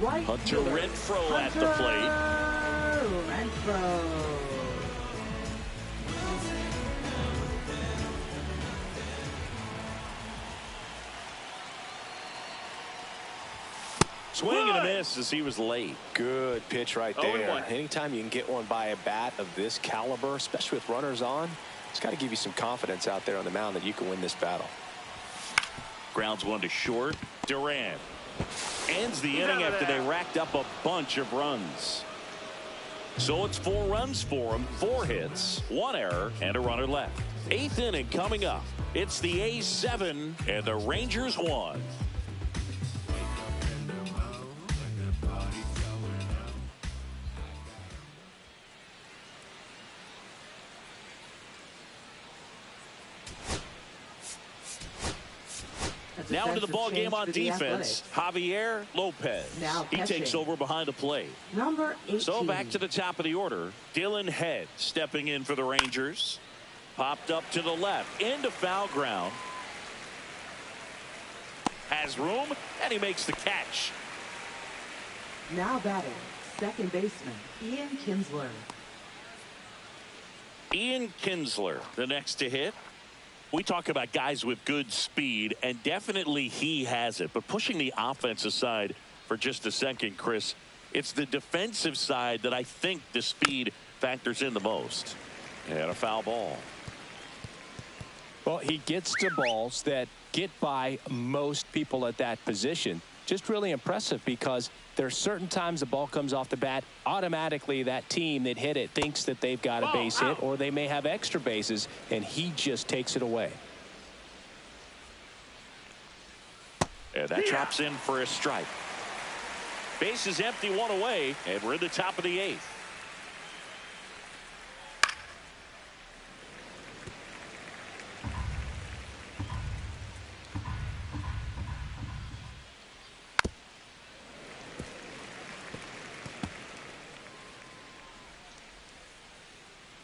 Right Hunter fielder, Renfroe at the plate. Renfroe. Swing and a miss as he was late. Good pitch right there. Anytime you can get one by a bat of this caliber, especially with runners on, it's got to give you some confidence out there on the mound that you can win this battle. Grounds one to short. Duran ends the inning after they racked up a bunch of runs. So it's 4 runs for him, 4 hits, 1 error, and a runner left. 8th inning coming up. It's the A's 7 and the Rangers 1. Now into the ball game on defense, Javier Lopez. He takes over behind the plate. Number 18. So back to the top of the order. Dylan Head stepping in for the Rangers. Popped up to the left into foul ground. Has room and he makes the catch. Now batting, second baseman Ian Kinsler. Ian Kinsler, the next to hit. We talk about guys with good speed, and definitely he has it. But pushing the offensive side for just a second, Chris, it's the defensive side that I think the speed factors in the most. And a foul ball. Well, he gets to balls that get by most people at that position. Just really impressive because there are certain times the ball comes off the bat, automatically that team that hit it thinks that they've got a base hit or they may have extra bases, and he just takes it away. And that drops in for a strike. Base is empty, 1 away, and we're in the top of the 8th.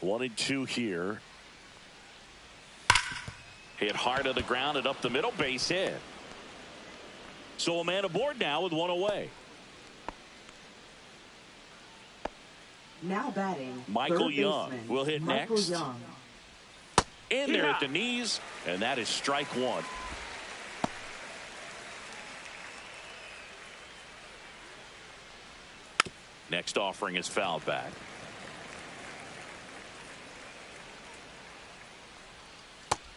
One and 2 here. Hit hard on the ground and up the middle, base hit. So a man aboard now with 1 away. Now batting, Michael Young will hit next. Young. In there at the knees, and that is strike 1. Next offering is fouled back.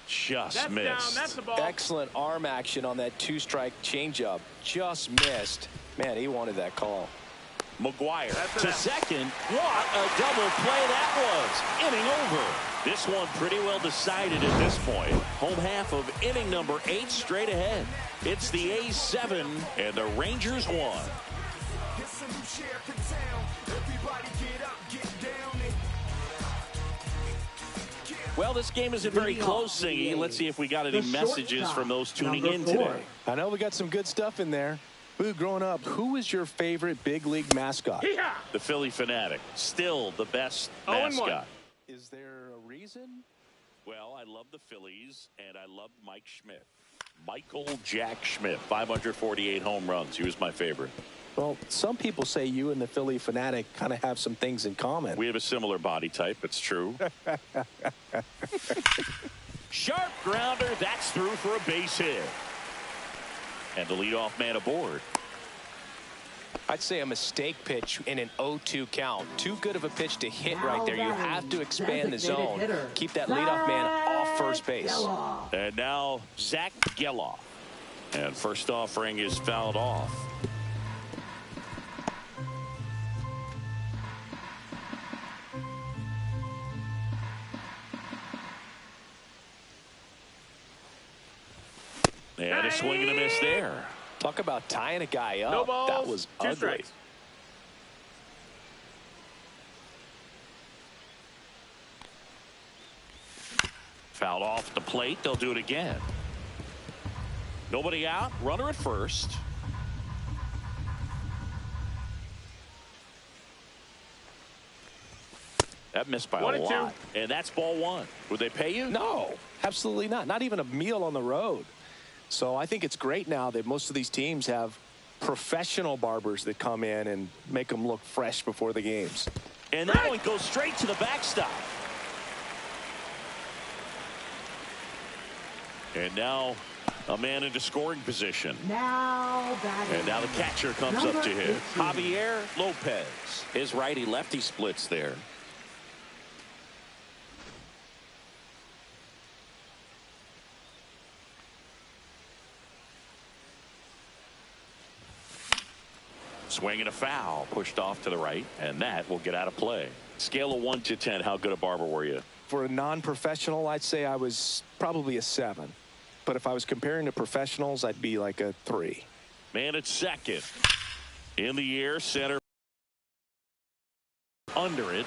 Just missed. That's the ball. Excellent arm action on that 2-strike changeup. Just missed. Man, he wanted that call. McGuire to second. What a double play that was. Inning over. This one pretty well decided at this point. Home half of inning number 8 straight ahead. It's the A's 7 and the Rangers 1. Well, this game isn't very close, Singy. Let's see if we got any messages from those tuning in today. I know we got some good stuff in there. Boo, growing up, who was your favorite big league mascot? The Phillie Phanatic. Still the best mascot. Is there a reason? Well, I love the Phillies, and I loved Mike Schmidt. Michael Jack Schmidt, 548 home runs. He was my favorite. Well, some people say you and the Phillie Phanatic kind of have some things in common. We have a similar body type. It's true. Sharp grounder. That's through for a base hit. And the leadoff man aboard. I'd say a mistake pitch in an 0-2 count. Too good of a pitch to hit right there. You have to expand the zone. Keep that leadoff man off first base. And now Zach Geloff. And first offering is fouled off. And a swing and a miss there. Talk about tying a guy up. No balls, that was 2 ugly. strikes. Fouled off the plate. They'll do it again. Nobody out. Runner at first. That missed by 1 a and lot. And that's ball 1. Would they pay you? No, absolutely not. Not even a meal on the road. So I think it's great now that most of these teams have professional barbers that come in and make them look fresh before the games. And that one goes straight to the backstop. And now a man into scoring position. Now batting. And now the catcher comes Number up to hit. 18. Javier Lopez. His righty-lefty splits there. Swing and a foul, pushed off to the right, and that will get out of play. Scale of 1 to 10, how good a barber were you? For a non-professional, I'd say I was probably a 7. But if I was comparing to professionals, I'd be like a 3. Man at second. In the air, center. Under it.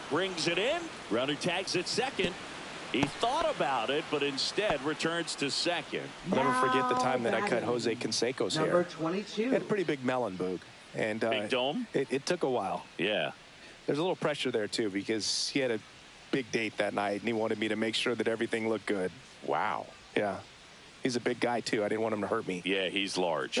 Brings it in. Runner tags at second. He thought about it, but instead returns to second. I'll never forget the time that I cut Jose Canseco's hair. Number 22. He had a pretty big melon, Boog. And Big dome? It took a while. Yeah. There's a little pressure there, too, because he had a big date that night, and he wanted me to make sure that everything looked good. Wow. Yeah. He's a big guy, too. I didn't want him to hurt me. Yeah, he's large.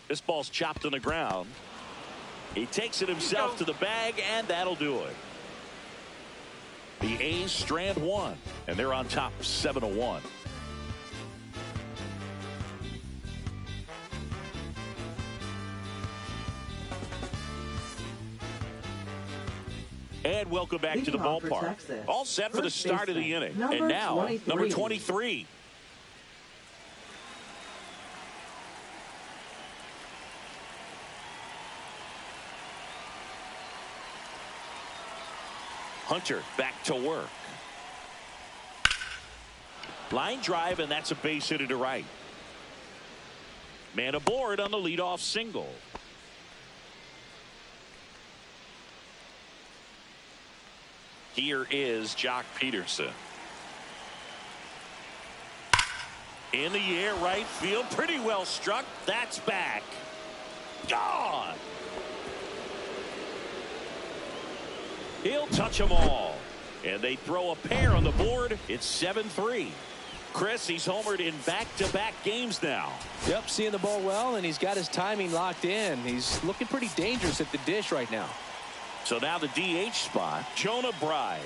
This ball's chopped on the ground. He takes it himself to the bag, and that'll do it. The A's strand 1, and they're on top 7-1. And welcome back to the ballpark. All set for the start of the inning. And now, number 23. Hunter back to work. Line drive, and that's a base hit to right. Man aboard on the leadoff single. Here is Jock Peterson. In the air, right field, pretty well struck. That's back. Gone. He'll touch them all. And they throw a pair on the board. It's 7-3. Chris, he's homered in back-to-back games now. Yep, seeing the ball well, and he's got his timing locked in. He's looking pretty dangerous at the dish right now. So now the DH spot, Jonah Bride.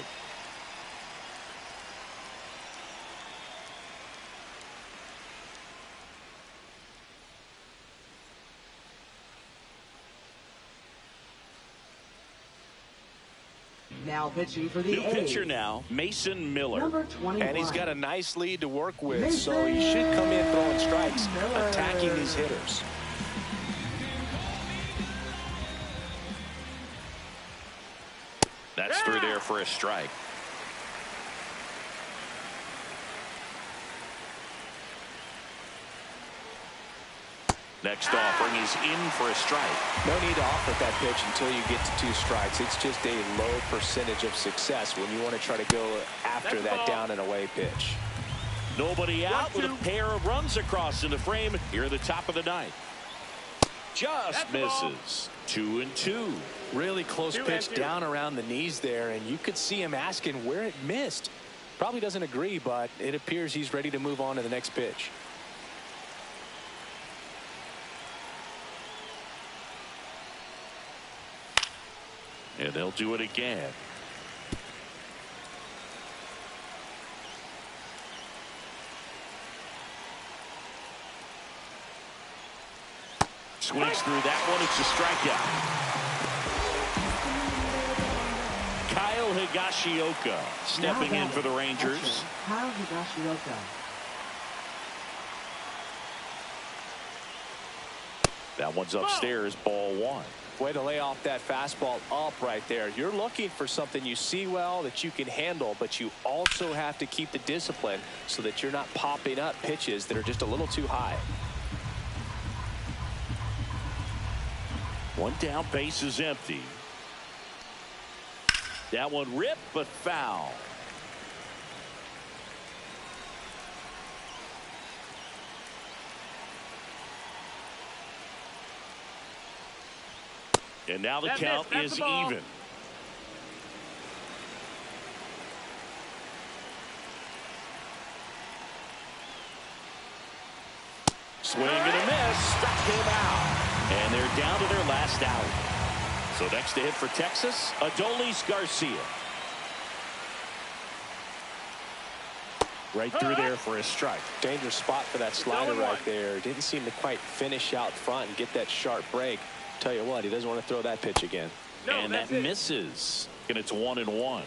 Now pitching for the New A's. pitcher now, Mason Miller. Number 21. And he's got a nice lead to work with, so he should come in throwing strikes, Miller. attacking these hitters. That's through there for a strike. Next offering is in for a strike. No need to offer that pitch until you get to 2 strikes. It's just a low percentage of success when you want to try to go after that down and away pitch. Nobody out with a pair of runs across in the frame here at the top of the 9th. Just misses. 2-2. Really close pitch down around the knees there, and you could see him asking where it missed. Probably doesn't agree, but it appears he's ready to move on to the next pitch. And they'll do it again. Swings through that one. It's a strikeout. Kyle Higashioka stepping in for the Rangers. Kyle Higashioka. That one's upstairs, ball 1. Way to lay off that fastball up right there. You're looking for something you see well that you can handle, but you also have to keep the discipline so that you're not popping up pitches that are just a little too high. One down, base is empty. That one ripped, but foul. And now the count is even. Swing and a miss. Struck him out. And they're down to their last out. So next to hit for Texas, Adolis Garcia. Right through there for a strike. Dangerous spot for that slider right there. Didn't seem to quite finish out front and get that sharp break. Tell you what, he doesn't want to throw that pitch again. No, and that misses. And it's 1-1.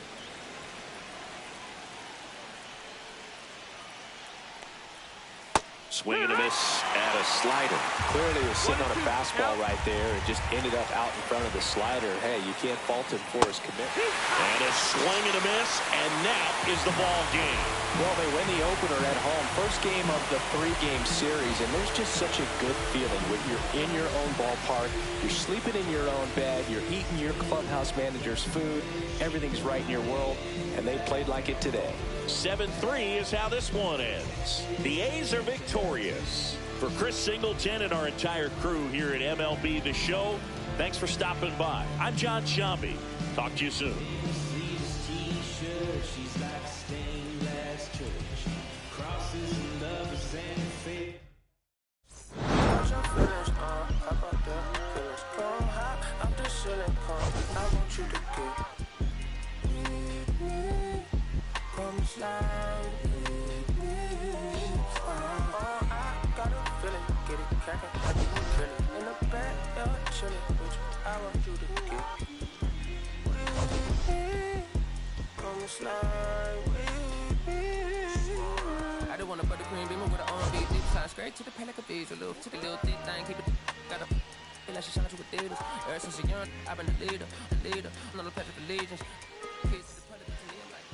Swing and a miss at a slider. Clearly he was sitting on a fastball right there and just ended up out in front of the slider. Hey, you can't fault him for his commitment. And a swing and a miss, and that is the ball game. Well, they win the opener at home. First game of the 3-game series, and there's just such a good feeling when you're in your own ballpark, you're sleeping in your own bed, you're eating your clubhouse manager's food, everything's right in your world, and they played like it today. 7-3 is how this one ends. The A's are victorious. For Chris Singleton and our entire crew here at MLB The Show, thanks for stopping by. I'm John Sciambi. Talk to you soon. I don't want a buttercream beamer with an R&B deep side straight to the pen like a bees, a little thick thing, keep it got a feel like she shot you with Adidas. Ever since a young, I've been a leader, I'm not a pledge of allegiance. Kids to the predator to live like.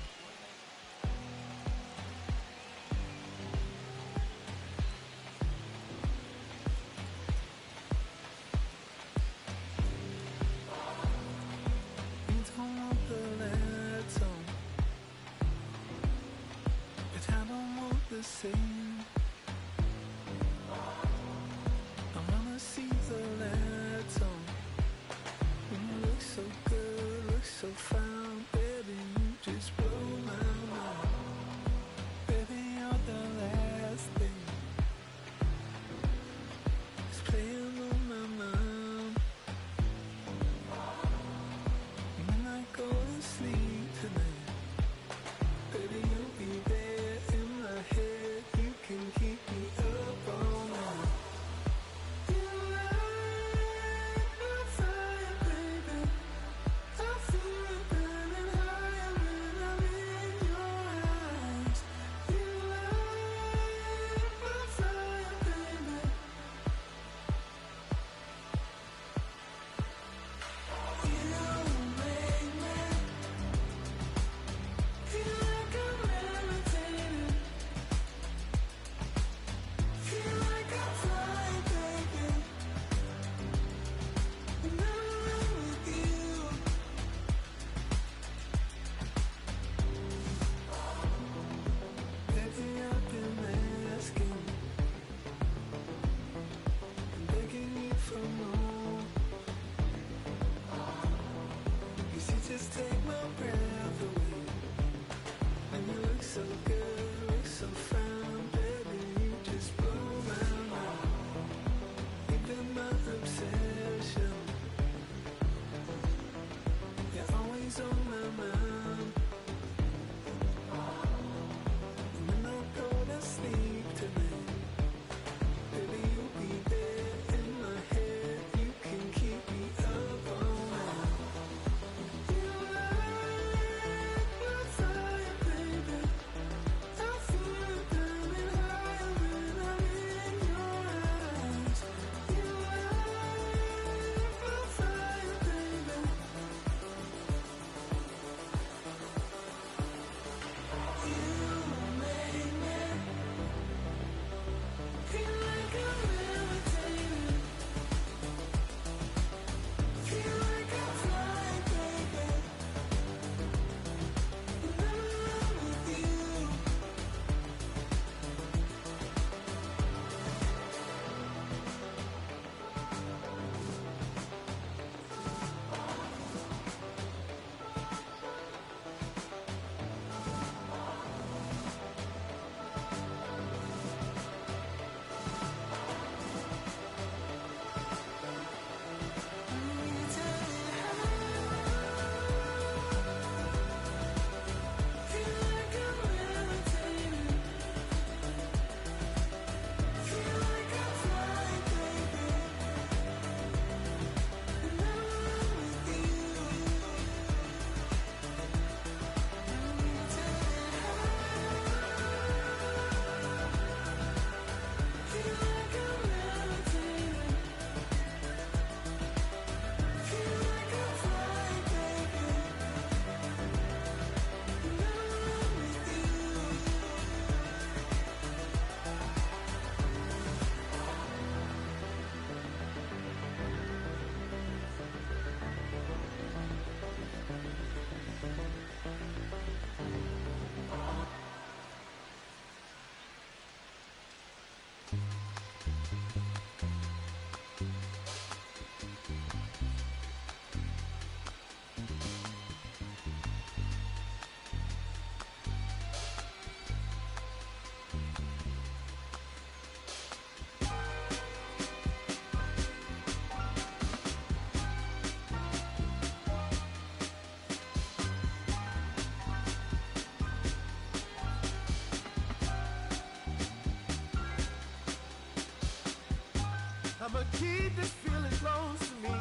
I'ma keep this feeling close to me,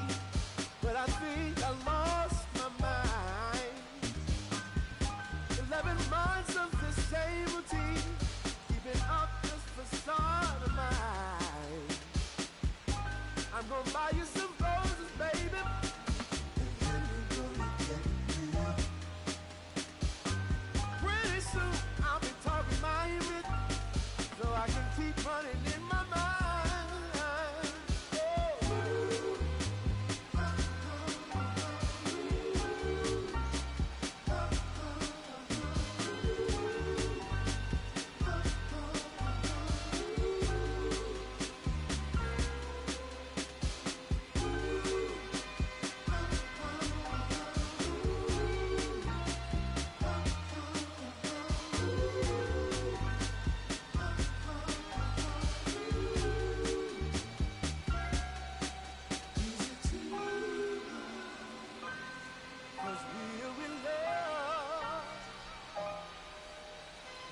but I think I lost my mind. 11 months of the same routine, keeping up this facade of mine. I'm gonna buy you some roses, baby. Pretty soon I'll be talking my image, so I can keep running in my mind.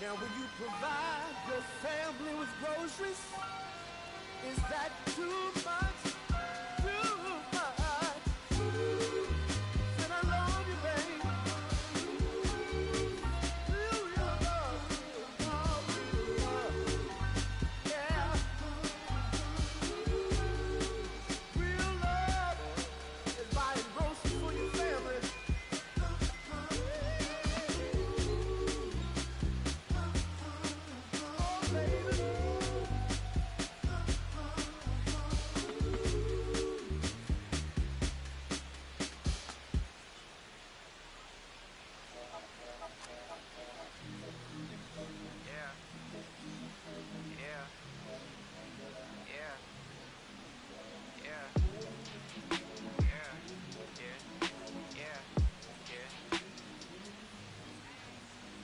Now when you provide your family with groceries, is that too much? Too much? Then I love you, babe. Real love, real love. Yeah. Real love is buying groceries for your family.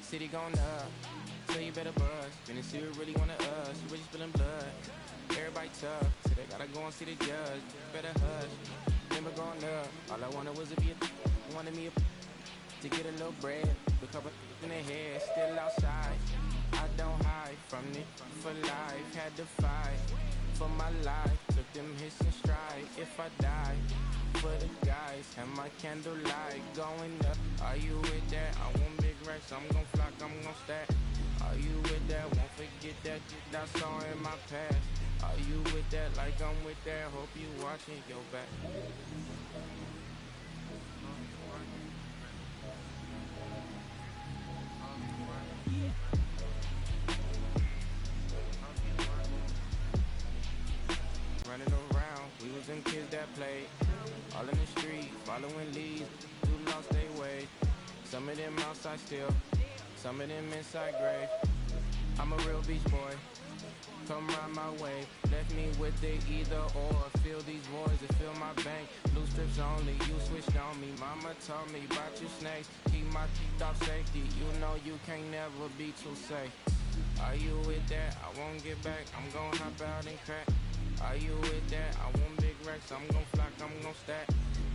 City going up, so you better buzz. Finna see who really wanna us, you really spilling blood. Everybody tough, so they gotta go and see the judge. Better hush, never going up. All I wanted was to be a wanted me to get a little bread. The couple in the head, still outside. I don't hide from it for life. Had to fight for my life. Took them hits and stride. If I die for the guys, have my candlelight going up. Are you with that? I want big racks. I'm gon' flock, I'm gon' stack. Are you with that? Won't forget that I saw in my past. Are you with that? Like I'm with that. Hope you watching your back. Running around, we was them kids that played all in the street, following leads, who lost their way. Some of them outside still, some of them inside grave. I'm a real beach boy, come round my way. Left me with the either or, fill these voids and fill my bank. Blue strips only, you switched on me. Mama told me about your snakes, keep my teeth off safety. You know you can't never be too safe. Are you with that? I won't get back, I'm gon' hop out and crack. Are you with that? I want big racks, I'm gon' flock, I'm gon' stack.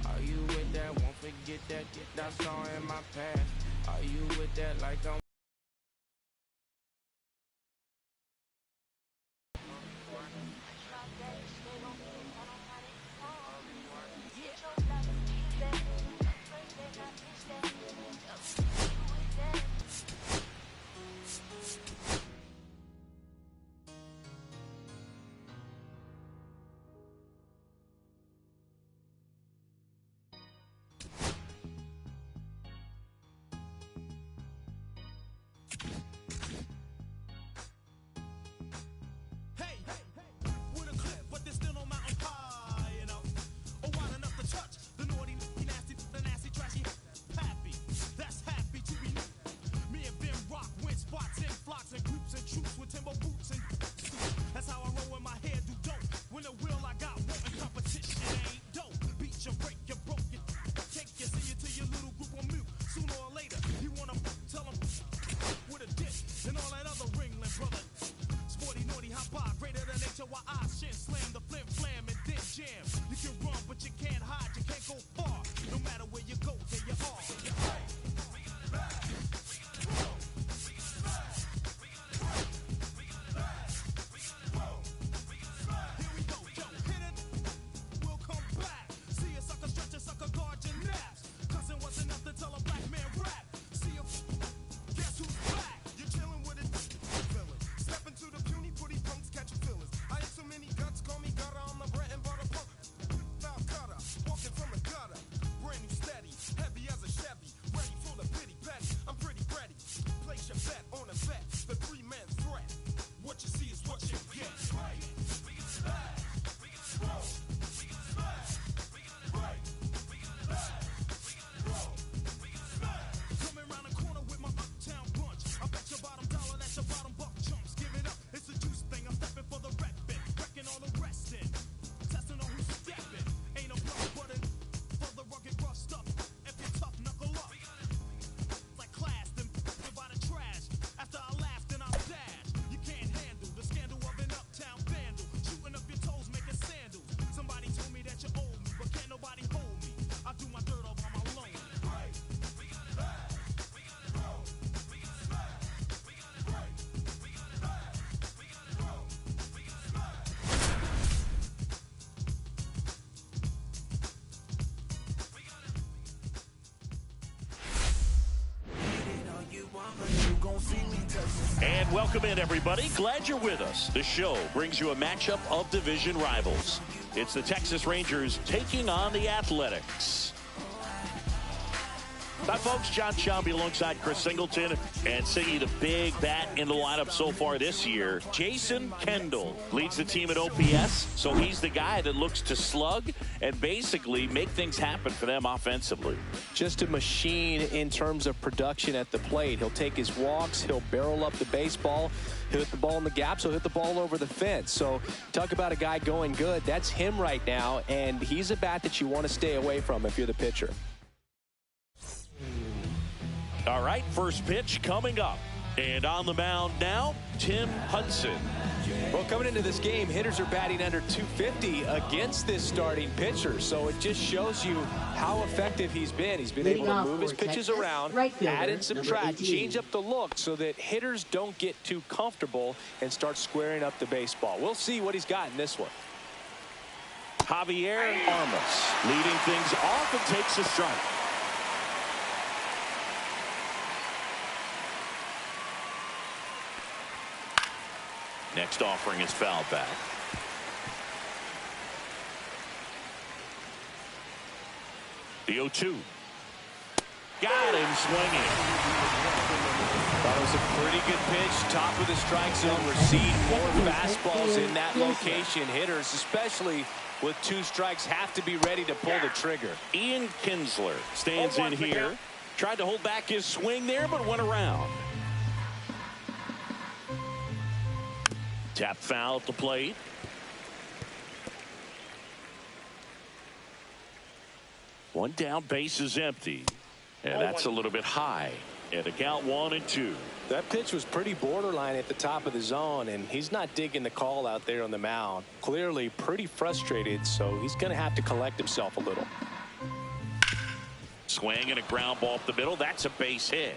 Are you with that? Won't forget that I saw in my past. Are you with that? Like I'm And welcome in, everybody. Glad you're with us. The show brings you a matchup of division rivals. It's the Texas Rangers taking on the Athletics. Hi, folks. John Shelby alongside Chris Singleton, and singing the big bat in the lineup so far this year. Jason Kendall leads the team at OPS, so he's the guy that looks to slug and basically make things happen for them offensively. Just a machine in terms of production at the plate. He'll take his walks, he'll barrel up the baseball, he'll hit the ball in the gaps, he'll hit the ball over the fence. So talk about a guy going good. That's him right now, and he's a bat that you want to stay away from if you're the pitcher. All right, first pitch coming up. And on the mound now, Tim Hudson. Well, coming into this game, hitters are batting under 250 against this starting pitcher. So it just shows you how effective he's been. He's been able to move his pitches around, add and subtract, change up the look so that hitters don't get too comfortable and start squaring up the baseball. We'll see what he's got in this one. Javier Armas leading things off and takes a strike. Next offering is fouled back. The 0-2. Got him swinging. That was a pretty good pitch. Top of the strike zone. We're seeing more fastballs in that location. Hitters, especially with 2 strikes, have to be ready to pull the trigger. Ian Kinsler stands in here. Tried to hold back his swing there, but went around. Tap foul at the plate. One down, base is empty. And that's a little bit high. And a count 1-2. That pitch was pretty borderline at the top of the zone, and he's not digging the call out there on the mound. Clearly pretty frustrated, so he's going to have to collect himself a little. Swing and a ground ball up the middle. That's a base hit.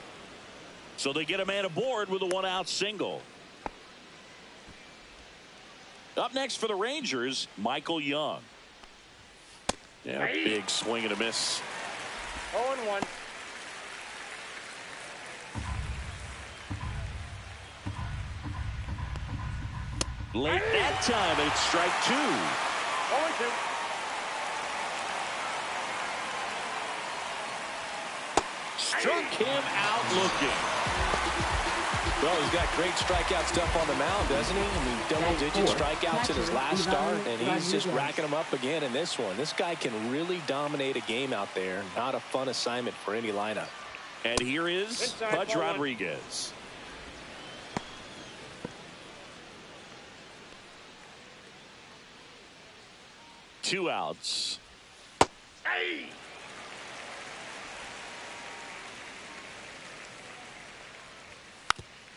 So they get a man aboard with a 1-out single. Up next for the Rangers, Michael Young. Yeah, big swing and a miss. 0-1. Late that time, and it's strike 2. 0-2. Struck him out looking. Well, he's got great strikeout stuff on the mound, doesn't he? I mean, double-digit strikeouts in his last start, and he's just racking them up again in this one. This guy can really dominate a game out there. Not a fun assignment for any lineup. And here is Pudge Rodriguez. Two outs. Hey!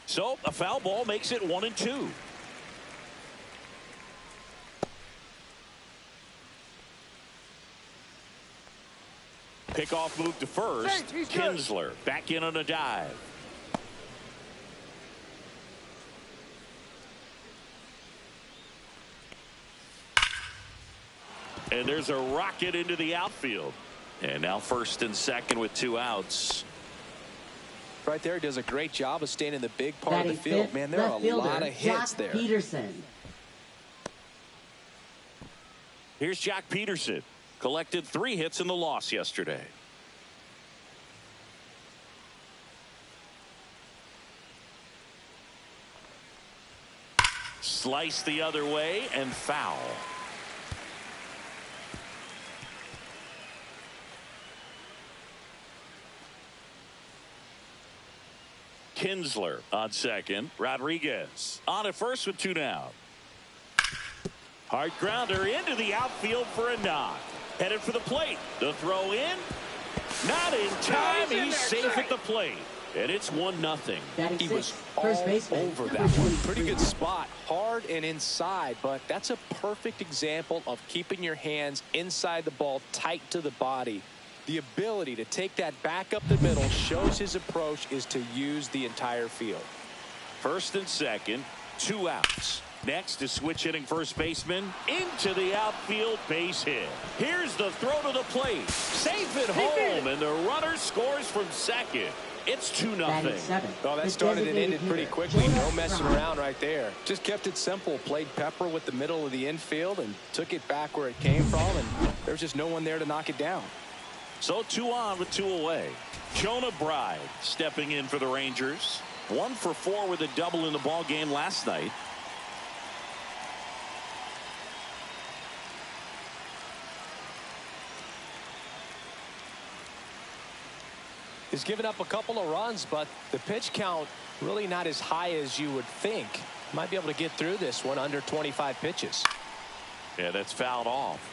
So a foul ball makes it 1-2. Pickoff move to first. Kinsler back in on a dive. And there's a rocket into the outfield. And now first and second with 2 outs. Right there, does a great job of staying in the big part of the field. Man, there are a lot of hits there. Peterson. Here's Jack Peterson. Collected 3 hits in the loss yesterday. Slice the other way and foul. Kinsler on second. Rodriguez on at first with 2 down. Hard grounder into the outfield for a knock. Headed for the plate. The throw in. Not in time. He's safe at the plate. And it's 1-0. He was all over that one. Pretty good spot. Hard and inside, but that's a perfect example of keeping your hands inside the ball, tight to the body. The ability to take that back up the middle shows his approach is to use the entire field. First and second, 2 outs. Next is switch hitting first baseman into the outfield, base hit. Here's the throw to the plate. Safe at home, and the runner scores from second. It's 2-0. Oh, that started and ended pretty quickly. No messing around right there. Just kept it simple. Played pepper with the middle of the infield and took it back where it came from. And there's just no one there to knock it down. So 2 on with 2 away. Jonah Bride stepping in for the Rangers. 1 for 4 with a double in the ball game last night. He's given up a couple of runs, but the pitch count really not as high as you would think. Might be able to get through this one under 25 pitches. Yeah, that's fouled off.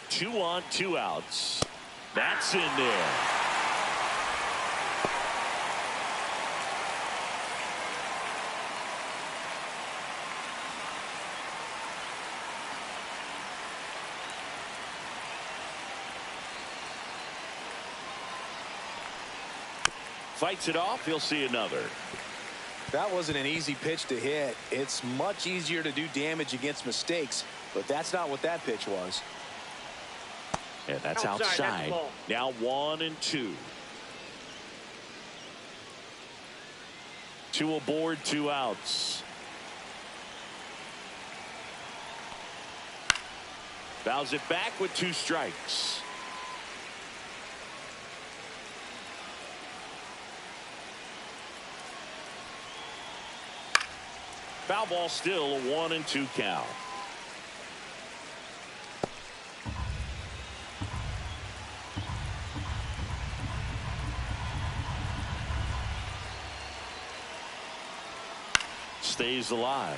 Two on, 2 outs. That's in there. Fights it off. He'll see another. That wasn't an easy pitch to hit. It's much easier to do damage against mistakes, but that's not what that pitch was. And that's outside. Now 1-2. 2 aboard, 2 outs. Fouls it back with 2 strikes. Foul ball still, a 1-2 count. Stays alive.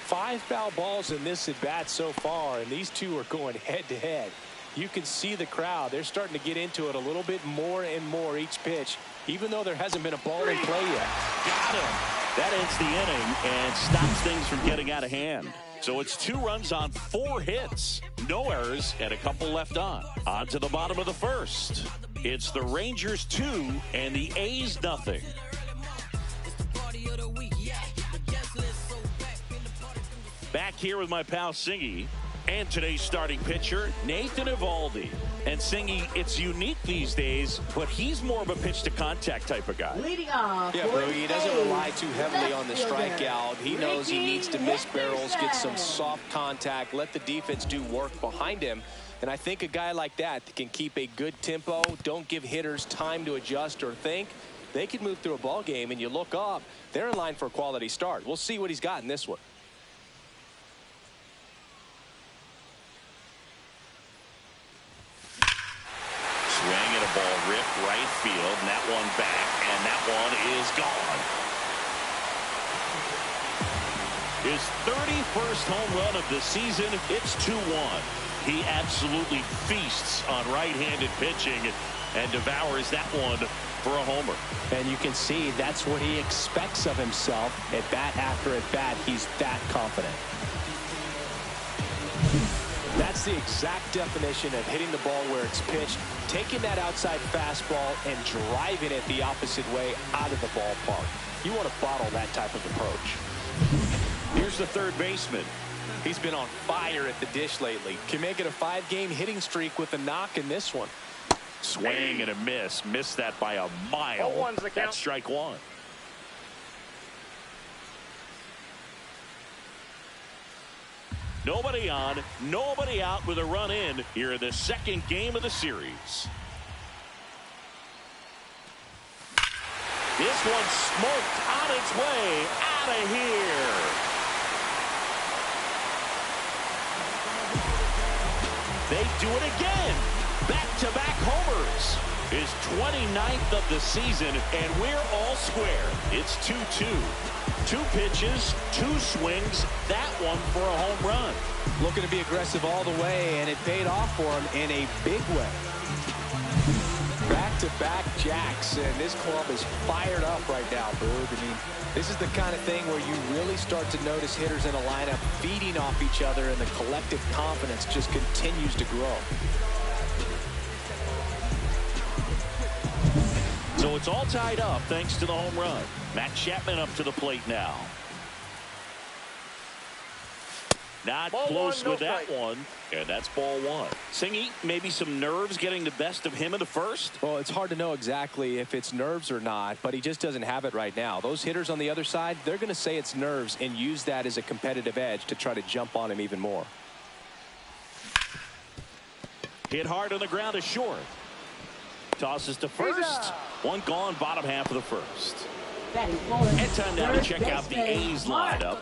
5 foul balls in this at bat so far, and these two are going head to head. You can see the crowd. They're starting to get into it a little bit more and more each pitch, even though there hasn't been a ball in play yet. Got him. That ends the inning and stops things from getting out of hand. So it's 2 runs on 4 hits. No errors and a couple left on. On to the bottom of the first. It's the Rangers 2 and the A's nothing. Back here with my pal Singy and today's starting pitcher, Nathan Eovaldi. And Singy, it's unique these days, but he's more of a pitch to contact type of guy. Leading off. Yeah, Boogie, he doesn't rely too heavily on the strikeout. He knows he needs to miss barrels, get some soft contact, let the defense do work behind him. And I think a guy like that can keep a good tempo, don't give hitters time to adjust or think. They can move through a ball game, and you look up, they're in line for a quality start. We'll see what he's got in this one. Swing and a ball ripped right field, and that one back, and that one is gone. His 31st home run of the season. It's 2-1. He absolutely feasts on right-handed pitching and devours that one for a homer. And you can see that's what he expects of himself at bat after at bat. He's that confident. That's the exact definition of hitting the ball where it's pitched, taking that outside fastball and driving it the opposite way out of the ballpark. You want to bottle that type of approach. Here's the third baseman. He's been on fire at the dish lately. Can make it a 5-game hitting streak with a knock in this one. Swing and a miss. Missed that by a mile. That's strike 1. Nobody on, nobody out with a run in here in the second game of the series. This one smoked on its way out of here. They do it again. Back-to-back homers. His 29th of the season, and we're all square. It's 2-2. 2 pitches, 2 swings, that one for a home run. Looking to be aggressive all the way, and it paid off for him in a big way. Back-to-back jacks, and this club is fired up right now, Boog. I mean, this is the kind of thing where you really start to notice hitters in a lineup feeding off each other, and the collective confidence just continues to grow. So it's all tied up thanks to the home run. Matt Chapman up to the plate now. Not Ball close one, with no that strike. one. And that's ball one. Singy, maybe some nerves getting the best of him in the first? Well, it's hard to know exactly if it's nerves or not, but he just doesn't have it right now. Those hitters on the other side, they're going to say it's nerves and use that as a competitive edge to try to jump on him even more. Hit hard on the ground to short. Tosses to first. One gone, bottom half of the first. And time now to check out the A's lineup.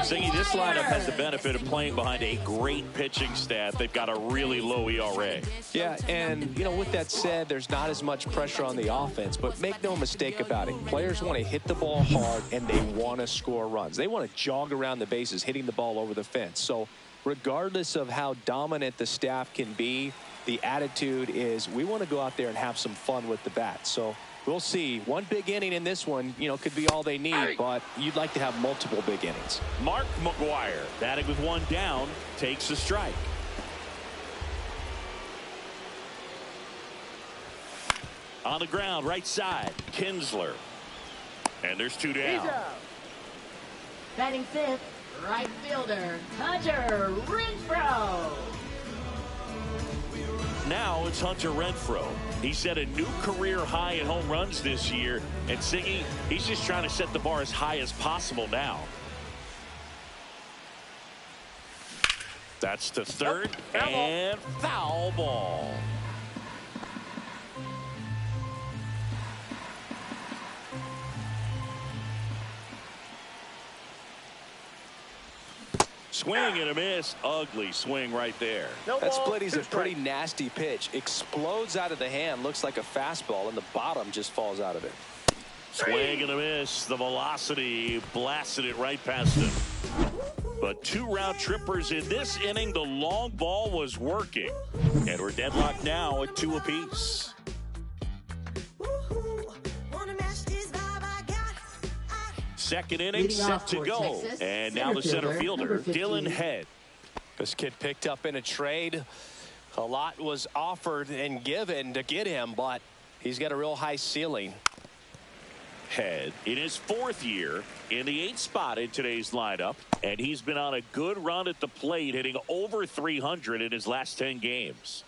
Singy, this lineup has the benefit of playing behind a great pitching staff. They've got a really low ERA. Yeah, and, you know, with that said, there's not as much pressure on the offense, but make no mistake about it. Players want to hit the ball hard, and they want to score runs. They want to jog around the bases, hitting the ball over the fence. So regardless of how dominant the staff can be, the attitude is we want to go out there and have some fun with the bat. So we'll see. One big inning in this one, you know, could be all they need, but you'd like to have multiple big innings. Mark McGwire, batting with one down, takes a strike. On the ground, right side, Kinsler. And there's two down. Batting fifth, right fielder, Hunter Renfroe. Now it's Hunter Renfroe. He set a new career high in home runs this year. And Singy, he's just trying to set the bar as high as possible now. That's to third. And foul ball. Swing and a miss. Ugly swing right there. That split is a pretty nasty pitch. Explodes out of the hand. Looks like a fastball, and the bottom just falls out of it. Swing and a miss. The velocity blasted it right past him. But two round trippers in this inning. The long ball was working. And we're deadlocked now at 2 apiece. Second inning set to go. And now the center fielder, Dylan Head. This kid picked up in a trade. A lot was offered and given to get him, but he's got a real high ceiling. Head in his 4th year in the 8th spot in today's lineup, and he's been on a good run at the plate, hitting over 300 in his last 10 games.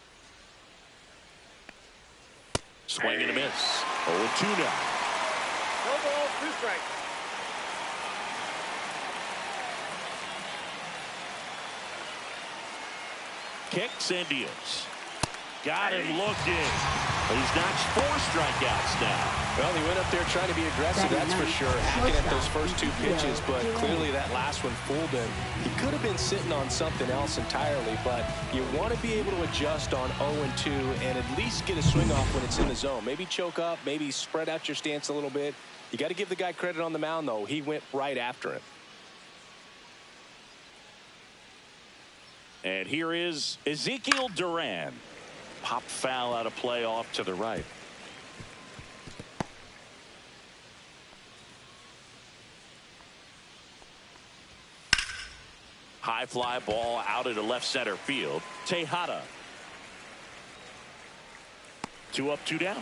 Swing and a miss. 0-2 now. No balls, 2 strikes. Kicks and deals. Got him looking. But he's notched 4 strikeouts now. Well, he went up there trying to be aggressive, that's for sure, hacking at those first 2 pitches, but clearly that last one fooled him. He could have been sitting on something else entirely, but you want to be able to adjust on 0-2 and at least get a swing off when it's in the zone. Maybe choke up, maybe spread out your stance a little bit. You got to give the guy credit on the mound, though. He went right after him. And here is Ezekiel Duran. Pop foul out of play off to the right. High fly ball out into left center field. Tejada. 2 up, 2 down.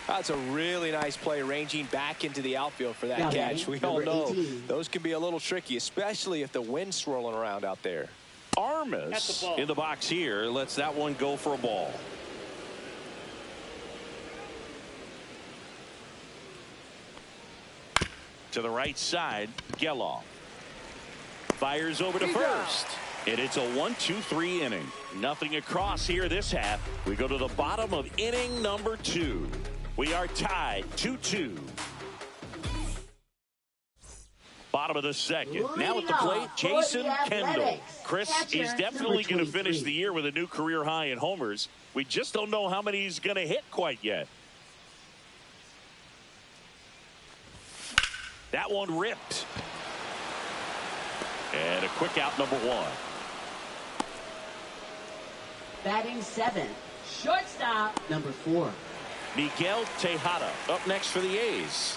That's a really nice play, ranging back into the outfield for that catch. We all know those can be a little tricky, especially if the wind's swirling around out there. Armas in the box here lets that one go for a ball. To the right side, Geloff fires over to first. And it's a 1-2-3 inning. Nothing across here this half. We go to the bottom of inning number 2. We are tied 2-2. Bottom of the second. Now at the plate, Jason Kendall. Chris, he's definitely going to finish the year with a new career high in homers. We just don't know how many he's going to hit quite yet. That one ripped. And a quick out, number 1. Batting 7th, shortstop, number 4. Miguel Tejada up next for the A's.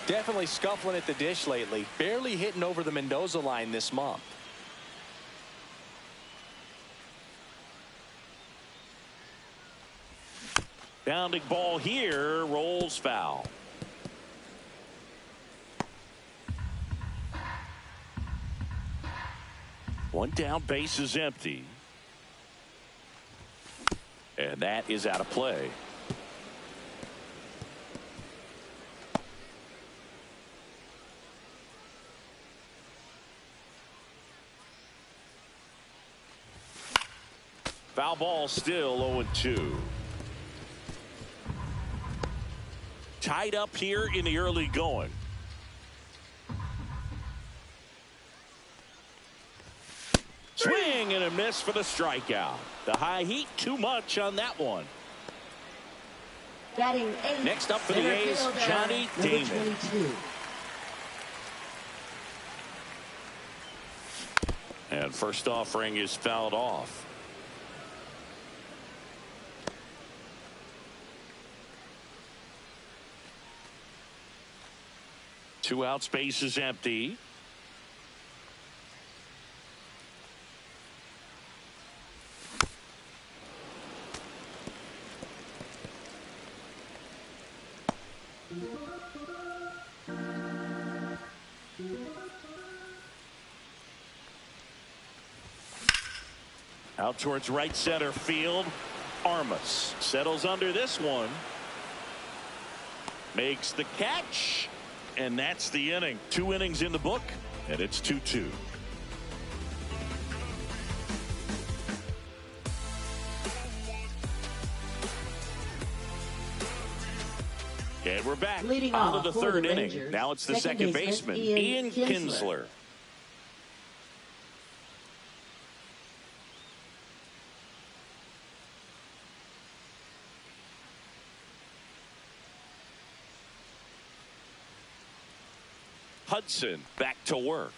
Definitely scuffling at the dish lately. Barely hitting over the Mendoza line this month. Bounding ball here, rolls foul. One down, base is empty. And that is out of play. Foul ball, still 0-2. Tied up here in the early going. Swing and a miss for the strikeout. The high heat, too much on that one. Batting 8. Next up for the A's, Johnny Damon. 22. And first offering is fouled off. Two out, space is empty. Out towards right center field. Armas settles under this one. Makes the catch. And that's the inning. 2 innings in the book. And it's 2-2. And we're back Leading out off of the for third the inning. Rangers, Now it's the second baseman, Ian Kinsler. Hudson back to work.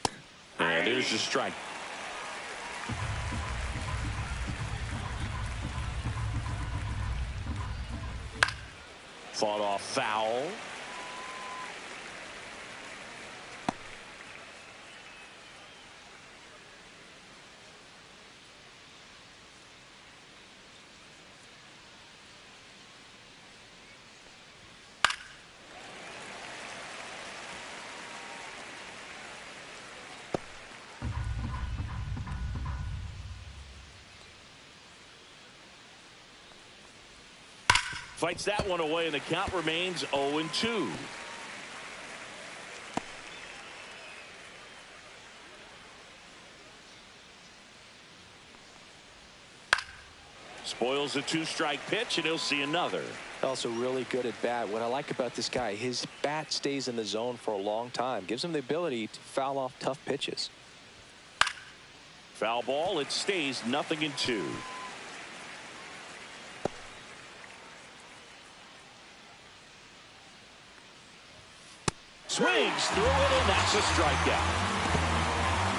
And there's the strike. Fought off foul. Fights that one away, and the count remains 0-2. Spoils a 2-strike pitch, and he'll see another. Also really good at bat. What I like about this guy, his bat stays in the zone for a long time. Gives him the ability to foul off tough pitches. Foul ball. It stays 0-2. Swings through it, and that's a strikeout.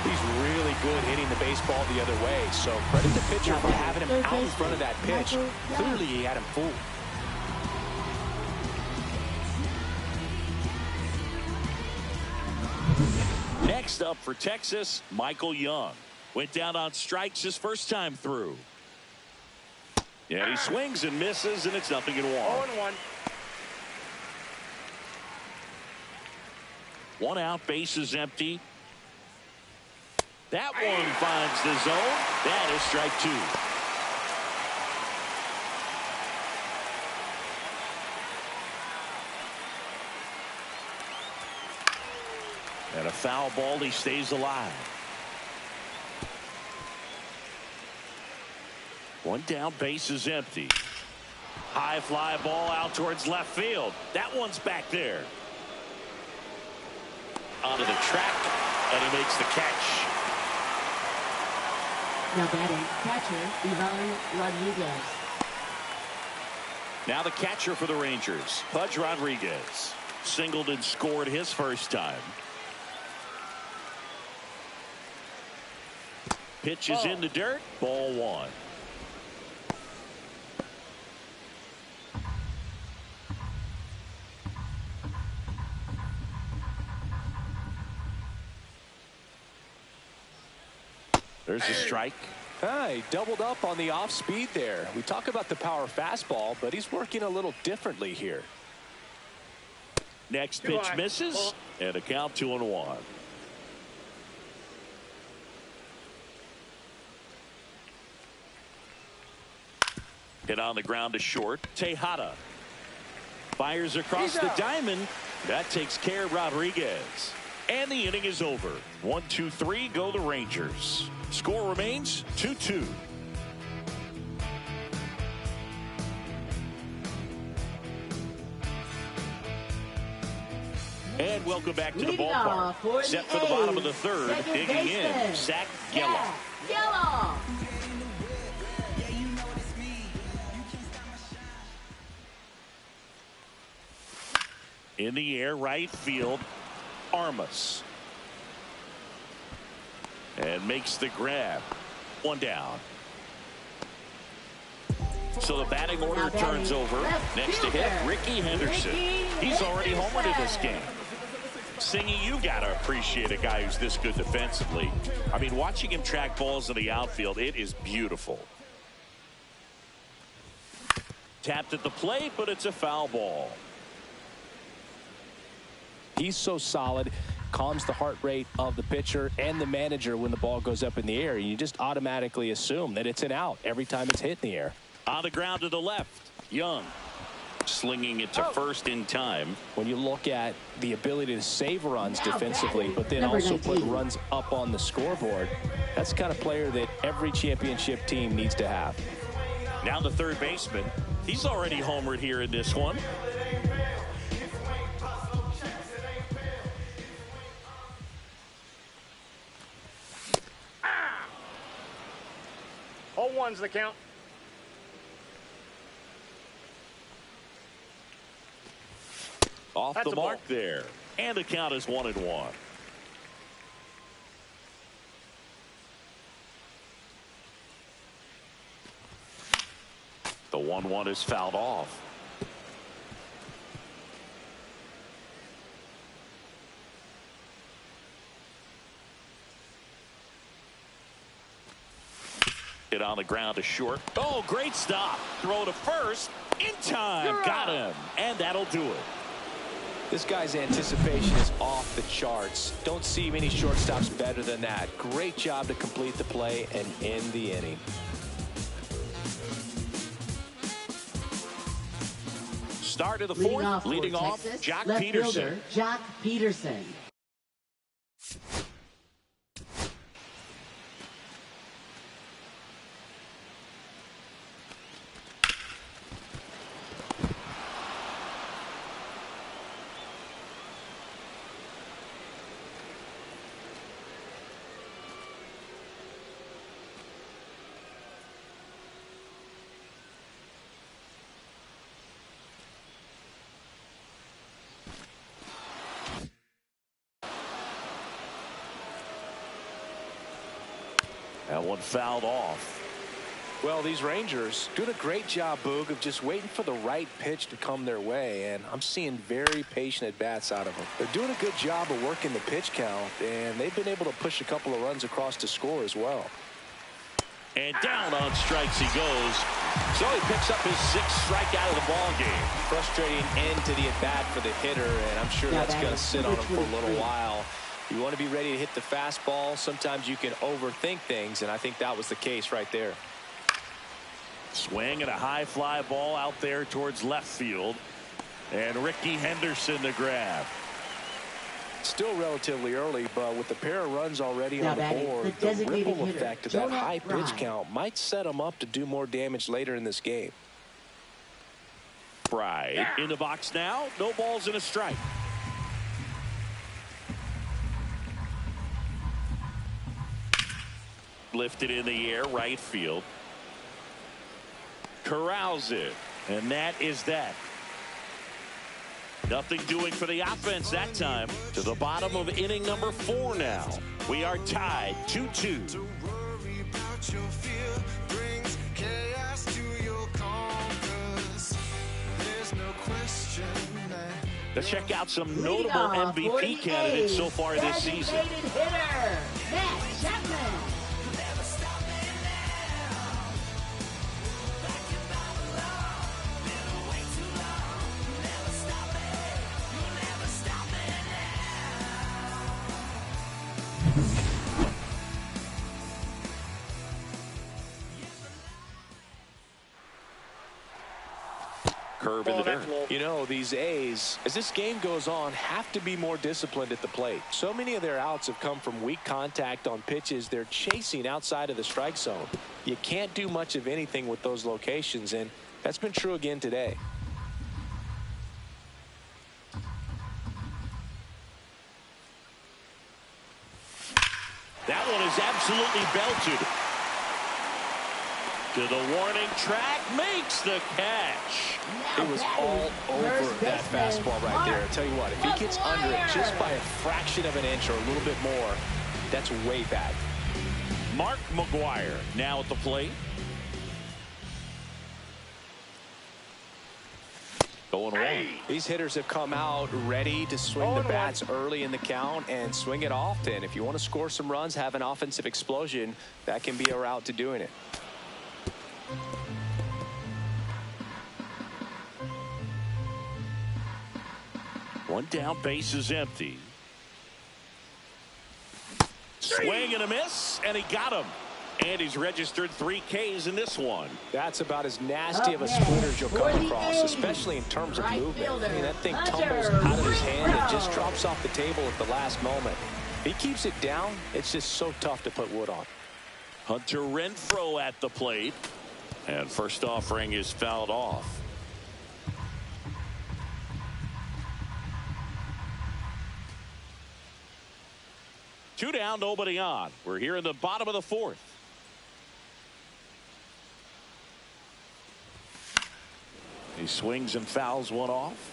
He's really good hitting the baseball the other way. So credit the pitcher for having him out in front of that pitch. Clearly he had him fooled. Next up for Texas, Michael Young. Went down on strikes his first time through. Yeah, he swings and misses, and it's 0-1. 0-1. One out, base is empty. That one finds the zone. That is strike 2. And a foul ball, he stays alive. One down, base is empty. High fly ball out towards left field. That one's back there. Onto the track, and he makes the catch. Now batting, catcher, Ivan Rodriguez. Now the catcher for the Rangers, Pudge Rodriguez. Singled and scored his first time. Pitch is in the dirt, ball 1. There's a strike. He doubled up on the off speed there. We talk about the power fastball, but he's working a little differently here. Next pitch misses, and a count 2-1. Hit on the ground to short. Tejada fires across the diamond. That takes care of Rodriguez. And the inning is over. 1-2-3, go the Rangers. Score remains 2-2. And welcome back to the ballpark. Set for the bottom of the third. Digging in, Zach Gelof. In the air, right field, Armas. And makes the grab. One down. So the batting order turns over. Next to hit, Ricky Henderson. He's already homered in this game. Singy, you got to appreciate a guy who's this good defensively. I mean, watching him track balls in the outfield, it is beautiful. Tapped at the plate, but it's a foul ball. He's so solid, calms the heart rate of the pitcher and the manager when the ball goes up in the air. You just automatically assume that it's an out every time it's hit in the air. On the ground to the left, Young slinging it to first in time. When you look at the ability to save runs defensively, but then also put runs up on the scoreboard, that's the kind of player that every championship team needs to have. Now the third baseman. He's already homered here in this one. Hole one's the count. Off the mark there. And the count is 1-1. The 1-1 is fouled off. Hit on the ground to short. Oh, great stop. Throw to first. In time. Got him. And that'll do it. This guy's anticipation is off the charts. Don't see many shortstops better than that. Great job to complete the play and end the inning. Start of the fourth. Leading off, Jock Peterson. Jock Peterson. That one fouled off. Well, these Rangers doing a great job, Boog, of just waiting for the right pitch to come their way, and I'm seeing very patient at-bats out of them. They're doing a good job of working the pitch count, and they've been able to push a couple of runs across to score as well. And down on strikes he goes. So he picks up his sixth strikeout of the ball game. Frustrating end to the at-bat for the hitter, and I'm sure that's going to sit on him for a little while. You want to be ready to hit the fastball. Sometimes you can overthink things, and I think that was the case right there. Swing and a high fly ball out there towards left field. And Ricky Henderson the grab. Still relatively early, but with the pair of runs already on the board, the ripple effect of that high pitch count might set him up to do more damage later in this game. Fry in the box now. No balls and a strike. Lifted in the air, right field. Corrals it, and that is that. Nothing doing for the offense that time. To the bottom of inning number 4 now. We are tied 2-2. Let's check out some notable MVP candidates so far this season. Hitter, Matt Chapman. curve in the dirt. You know, these A's, as this game goes on, have to be more disciplined at the plate. So many of their outs have come from weak contact on pitches they're chasing outside of the strike zone. You can't do much of anything with those locations, and that's been true again today. That one is absolutely belted. To the warning track, makes the catch. It was all over that fastball right there. I tell you what, if he gets under it just by a fraction of an inch or a little bit more, that's way back. Mark McGwire now at the plate. Going away. These hitters have come out ready to swing the bats early in the count and swing it often. If you want to score some runs, have an offensive explosion, that can be a route to doing it. One down, base is empty. Swing and a miss, and he got him. And he's registered 3 Ks in this one. That's about as nasty of a splinter as you'll come across, especially in terms of movement. I mean, that thing tumbles out of his hand and just drops off the table at the last moment. If he keeps it down, it's just so tough to put wood on. Hunter Renfroe at the plate. And first offering is fouled off. Two down, nobody on. We're here in the bottom of the 4th. He swings and fouls one off.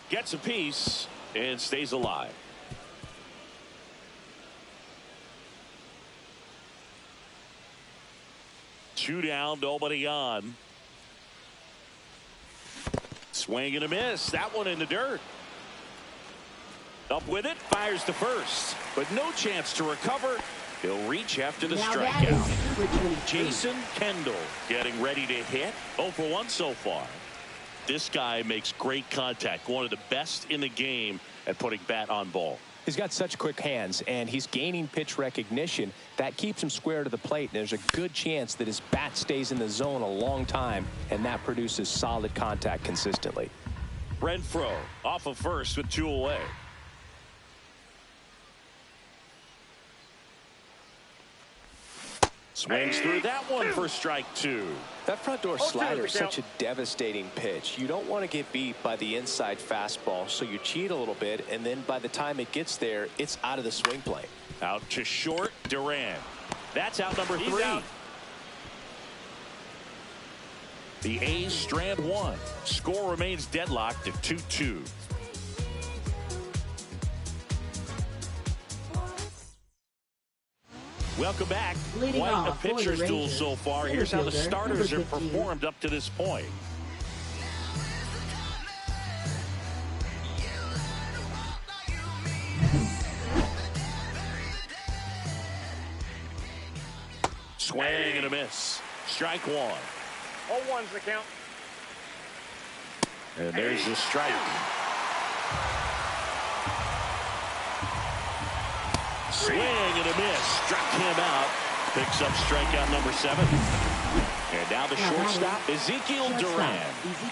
Gets a piece and stays alive. Two down, nobody on. Swing and a miss. That one in the dirt. Up with it, fires to first, but no chance to recover. He'll reach after the strikeout. Jason Kendall getting ready to hit. 0 for 1 so far. This guy makes great contact. One of the best in the game at putting bat on ball. He's got such quick hands, and he's gaining pitch recognition. That keeps him square to the plate, and there's a good chance that his bat stays in the zone a long time, and that produces solid contact consistently. Renfroe off of first with 2 away. Swings through that one for strike 2. That front door slider is such a devastating pitch. You don't want to get beat by the inside fastball, so you cheat a little bit, and then by the time it gets there, it's out of the swing plane. Out to short, Duran. That's out number 3. The A's strand 1. Score remains deadlocked at 2-2. Welcome back. Quite a pitcher's duel so far. Here's how the starters have performed up to this point. Swing and a miss. Strike 1. 0-1's the count. And there's the strike. Swing and a miss. Struck him out. Picks up strikeout number 7. And now the shortstop, Ezekiel Duran.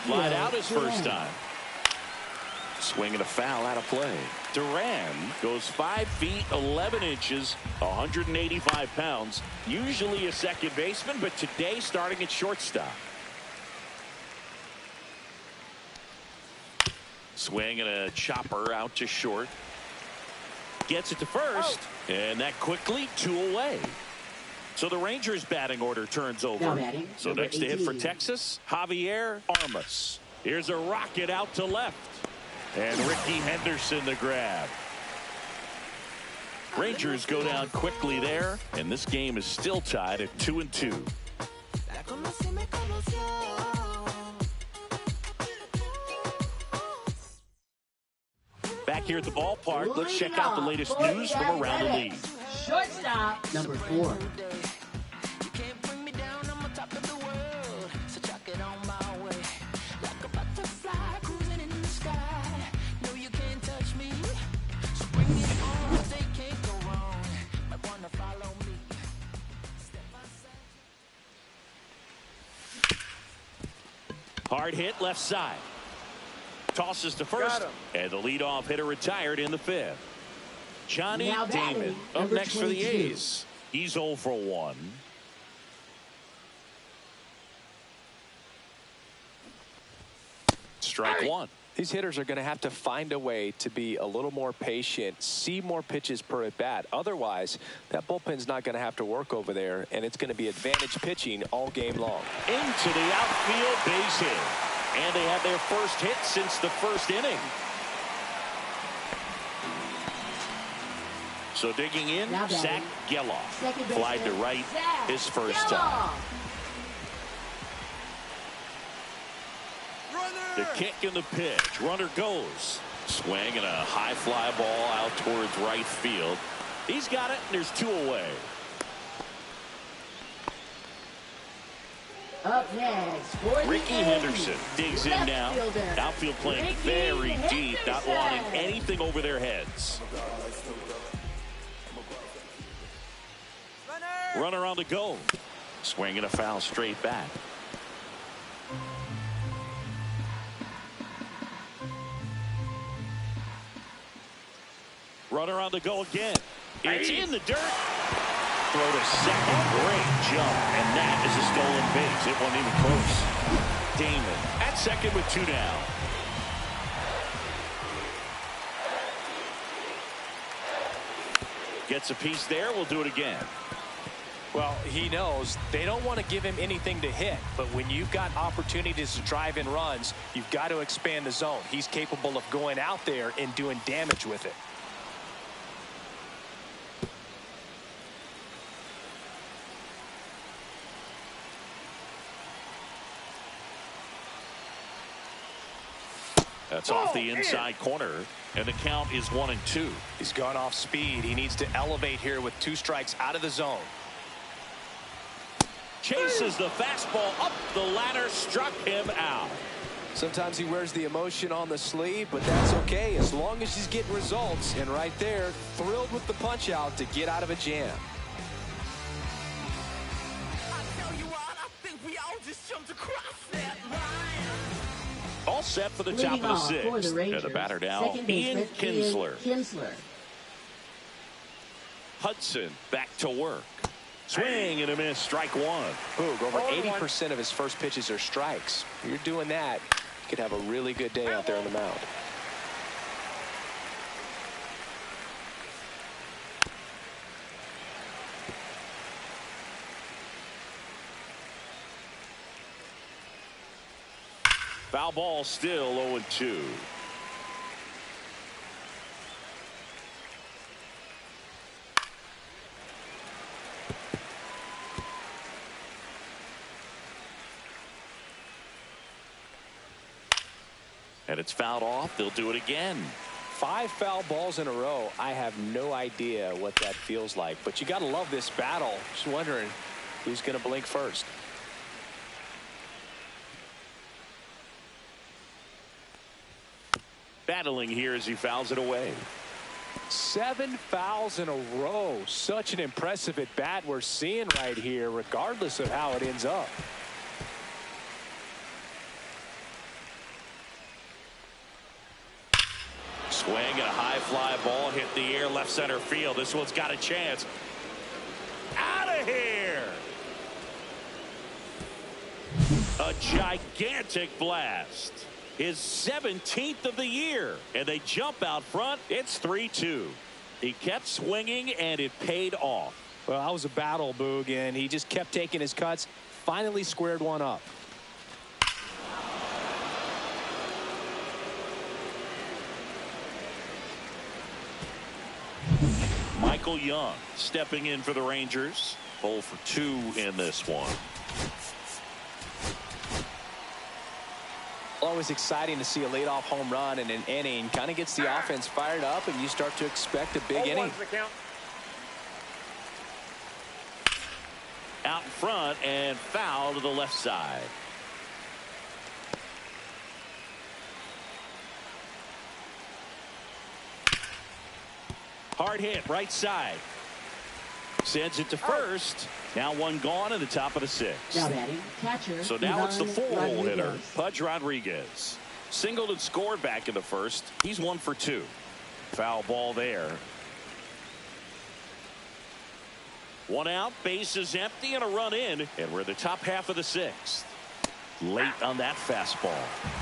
Lied out his first time. Swing and a foul out of play. Duran goes 5 feet 11 inches, 185 pounds. Usually a second baseman, but today starting at shortstop. Swing and a chopper out to short. Gets it to first, and that quickly 2 away. So the Rangers batting order turns over. So next to hit for Texas, Javier Armas. Here's a rocket out to left. And Ricky Henderson the grab. Rangers go down quickly there, and this game is still tied at 2-2. Back here at the ballpark, let's check out the latest news from around the league. Shortstop, number 4. Hard hit left side. Tosses to first. And the leadoff hitter retired in the 5th. Johnny Damon up next for the A's. He's 0 for 1. Strike one. These hitters are going to have to find a way to be a little more patient, see more pitches per at bat. Otherwise, that bullpen's not going to have to work over there, and it's going to be advantage pitching all game long. Into the outfield, base hit. And they have their first hit since the first inning. So digging in, Zach Geloff. Flied to right his first time. The kick and the pitch. Runner goes. Swing and a high fly ball out towards right field. He's got it, and there's 2 away. Up next, Ricky Henderson digs in now. Outfield playing very deep, not wanting anything over their heads. Runner on the go. Swing and a foul straight back. Runner on the go again. It's in the dirt. Throw to second. Great jump. And that is a stolen base. It wasn't even close. Damon at second with 2 down. Gets a piece there. We'll do it again. Well, he knows they don't want to give him anything to hit, but when you've got opportunities to drive in runs, you've got to expand the zone. He's capable of going out there and doing damage with it. That's off the inside corner, and the count is 1-2. He's gone off speed. He needs to elevate here with 2 strikes out of the zone. Chases the fastball up the ladder, struck him out. Sometimes he wears the emotion on the sleeve, but that's okay as long as he's getting results. And right there, thrilled with the punch out to get out of a jam. I tell you what, I think we all just jumped across that line. All set for the top of the 6th. And the batter now, Ian Kinsler. Hudson back to work. Swing and a miss, strike one. Boog, over 80% of his first pitches are strikes. If you're doing that, you could have a really good day out there on the mound. Foul ball, still 0-2. And it's fouled off. They'll do it again. 5 foul balls in a row. I have no idea what that feels like, but you got to love this battle. Just wondering who's going to blink first. Battling here as he fouls it away. 7 fouls in a row. Such an impressive at bat we're seeing right here, regardless of how it ends up. Swing and a high fly ball hit the air left center field. This one's got a chance. Out of here. A gigantic blast. His 17th of the year. And they jump out front. It's 3-2. He kept swinging and it paid off. Well, that was a battle, Boog, and he just kept taking his cuts. Finally squared one up. Michael Young stepping in for the Rangers. 0 for 2 in this one. Always exciting to see a leadoff home run in an inning. Kind of gets the offense fired up, and you start to expect a big inning. Out in front and foul to the left side. Hard hit right side. Sends it to first. Now one gone in the top of the 6th. Now batting, catcher. So now it's the Ivan 4-hole hitter, Rodriguez. Pudge Rodriguez. Singled and scored back in the first. He's 1 for 2. Foul ball there. 1 out, base is empty, and a run in, and we're in the top half of the 6th. Late on that fastball.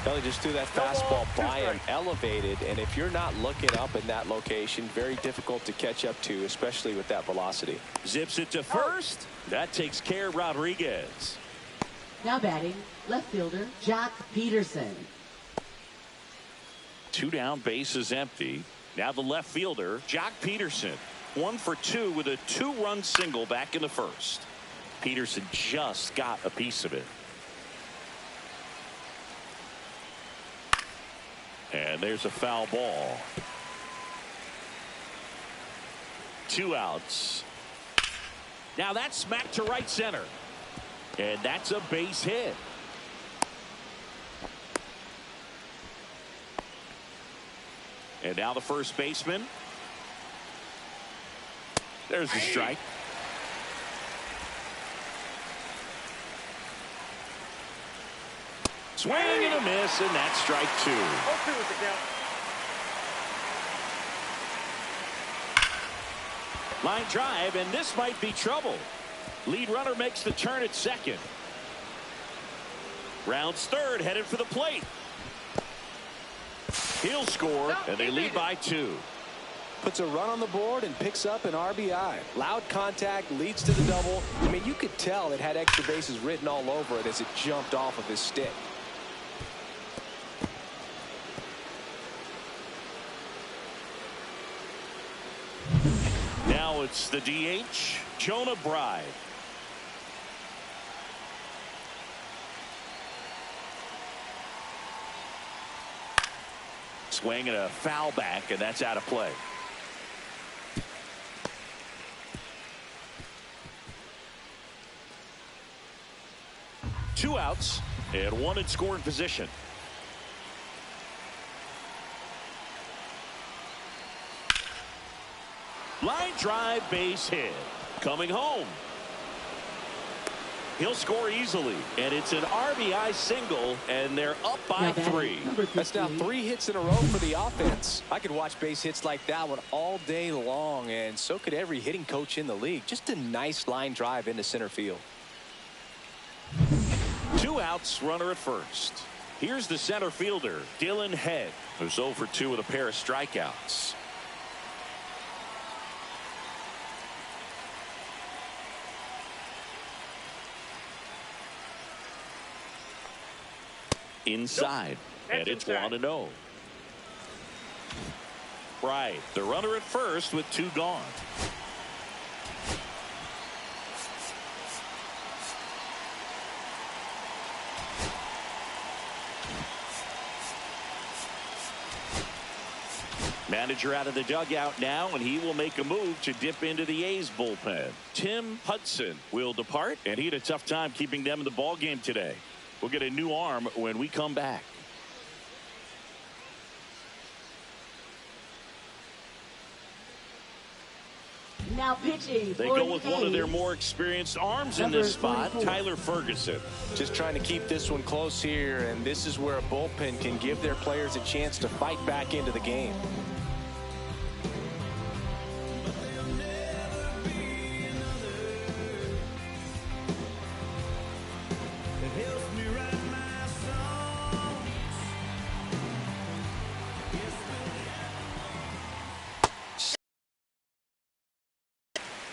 Kelly just threw that fastball by him, elevated, and if you're not looking up in that location, very difficult to catch up to, especially with that velocity. Zips it to first. That takes care of Rodriguez. Now batting, left fielder, Jock Peterson. 2 down, base is empty. Now the left fielder, Jock Peterson. 1 for 2 with a 2-run single back in the first. Peterson just got a piece of it. And there's a foul ball. 2 outs. Now that's smacked to right center. And that's a base hit. And now the first baseman. There's the strike. Swing and a miss, and that's strike 2. 0-2 is the count. Line drive, and this might be trouble. Lead runner makes the turn at second. Rounds third, headed for the plate. He'll score, and they lead by 2. Puts a run on the board and picks up an RBI. Loud contact, leads to the double. I mean, you could tell it had extra bases written all over it as it jumped off of his stick. Now it's the DH, Jonah Bride. Swing and a foul back, and that's out of play. Two outs and 1 in scoring position. Line drive, base hit. Coming home. He'll score easily, and it's an RBI single, and they're up by 3. That's now 3 hits in a row for the offense. I could watch base hits like that one all day long, and so could every hitting coach in the league. Just a nice line drive into center field. 2 outs, runner at first. Here's the center fielder, Dylan Head, who's 0 for 2 with a pair of strikeouts. Inside, and it's 1-0. Right, the runner at first with 2 gone. Manager out of the dugout now, and he will make a move to dip into the A's bullpen. Tim Hudson will depart, and he had a tough time keeping them in the ball game today. We'll get a new arm when we come back. Now pitching. They go with one of their more experienced arms in this spot, 44. Tyler Ferguson. Just trying to keep this one close here, and this is where a bullpen can give their players a chance to fight back into the game.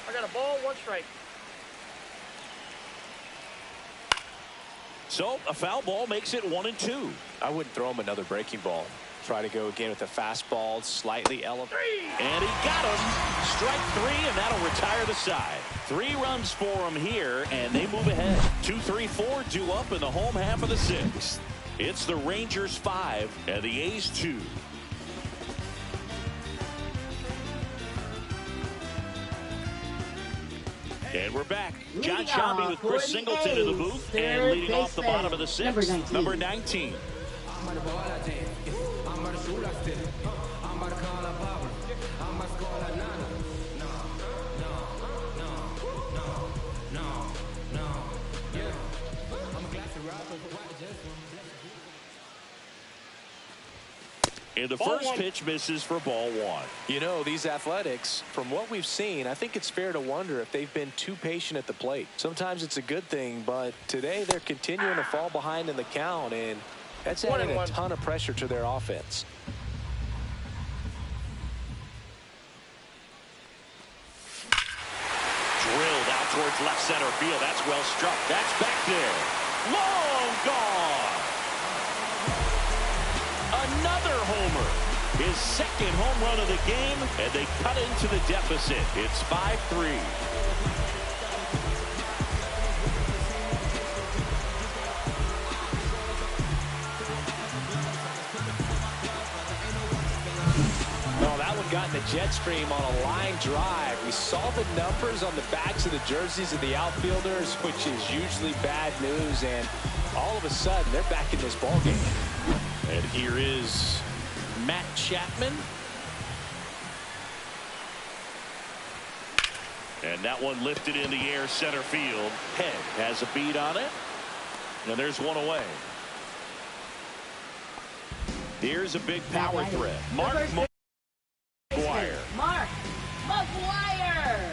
I got a ball, 1 strike. So a foul ball makes it 1-2. I wouldn't throw him another breaking ball. Try to go again with a fastball, slightly elevated. And he got him. Strike 3, and that'll retire the side. 3 runs for him here, and they move ahead. 2-3-4 due up in the home half of the 6th. It's the Rangers 5 and the A's 2. And we're back. John Shelby with Chris Singleton in the booth, and leading off the bottom of the 6th, number 19. And the first pitch misses for ball 1. You know, these Athletics, from what we've seen, I think it's fair to wonder if they've been too patient at the plate. Sometimes it's a good thing, but today they're continuing to fall behind in the count, and that's adding a ton of pressure to their offense. Drilled out towards left center field. That's well struck. That's back there. Long gone. Another homer. His second home run of the game, and they cut into the deficit. It's 5-3. Oh, that one got in the jet stream on a line drive. We saw the numbers on the backs of the jerseys of the outfielders, which is usually bad news, and all of a sudden they're back in this ballgame. And here is Matt Chapman. And that one lifted in the air center field. Head has a beat on it. And there's one away. Here's a big power threat. Mark McGwire. Mark McGwire.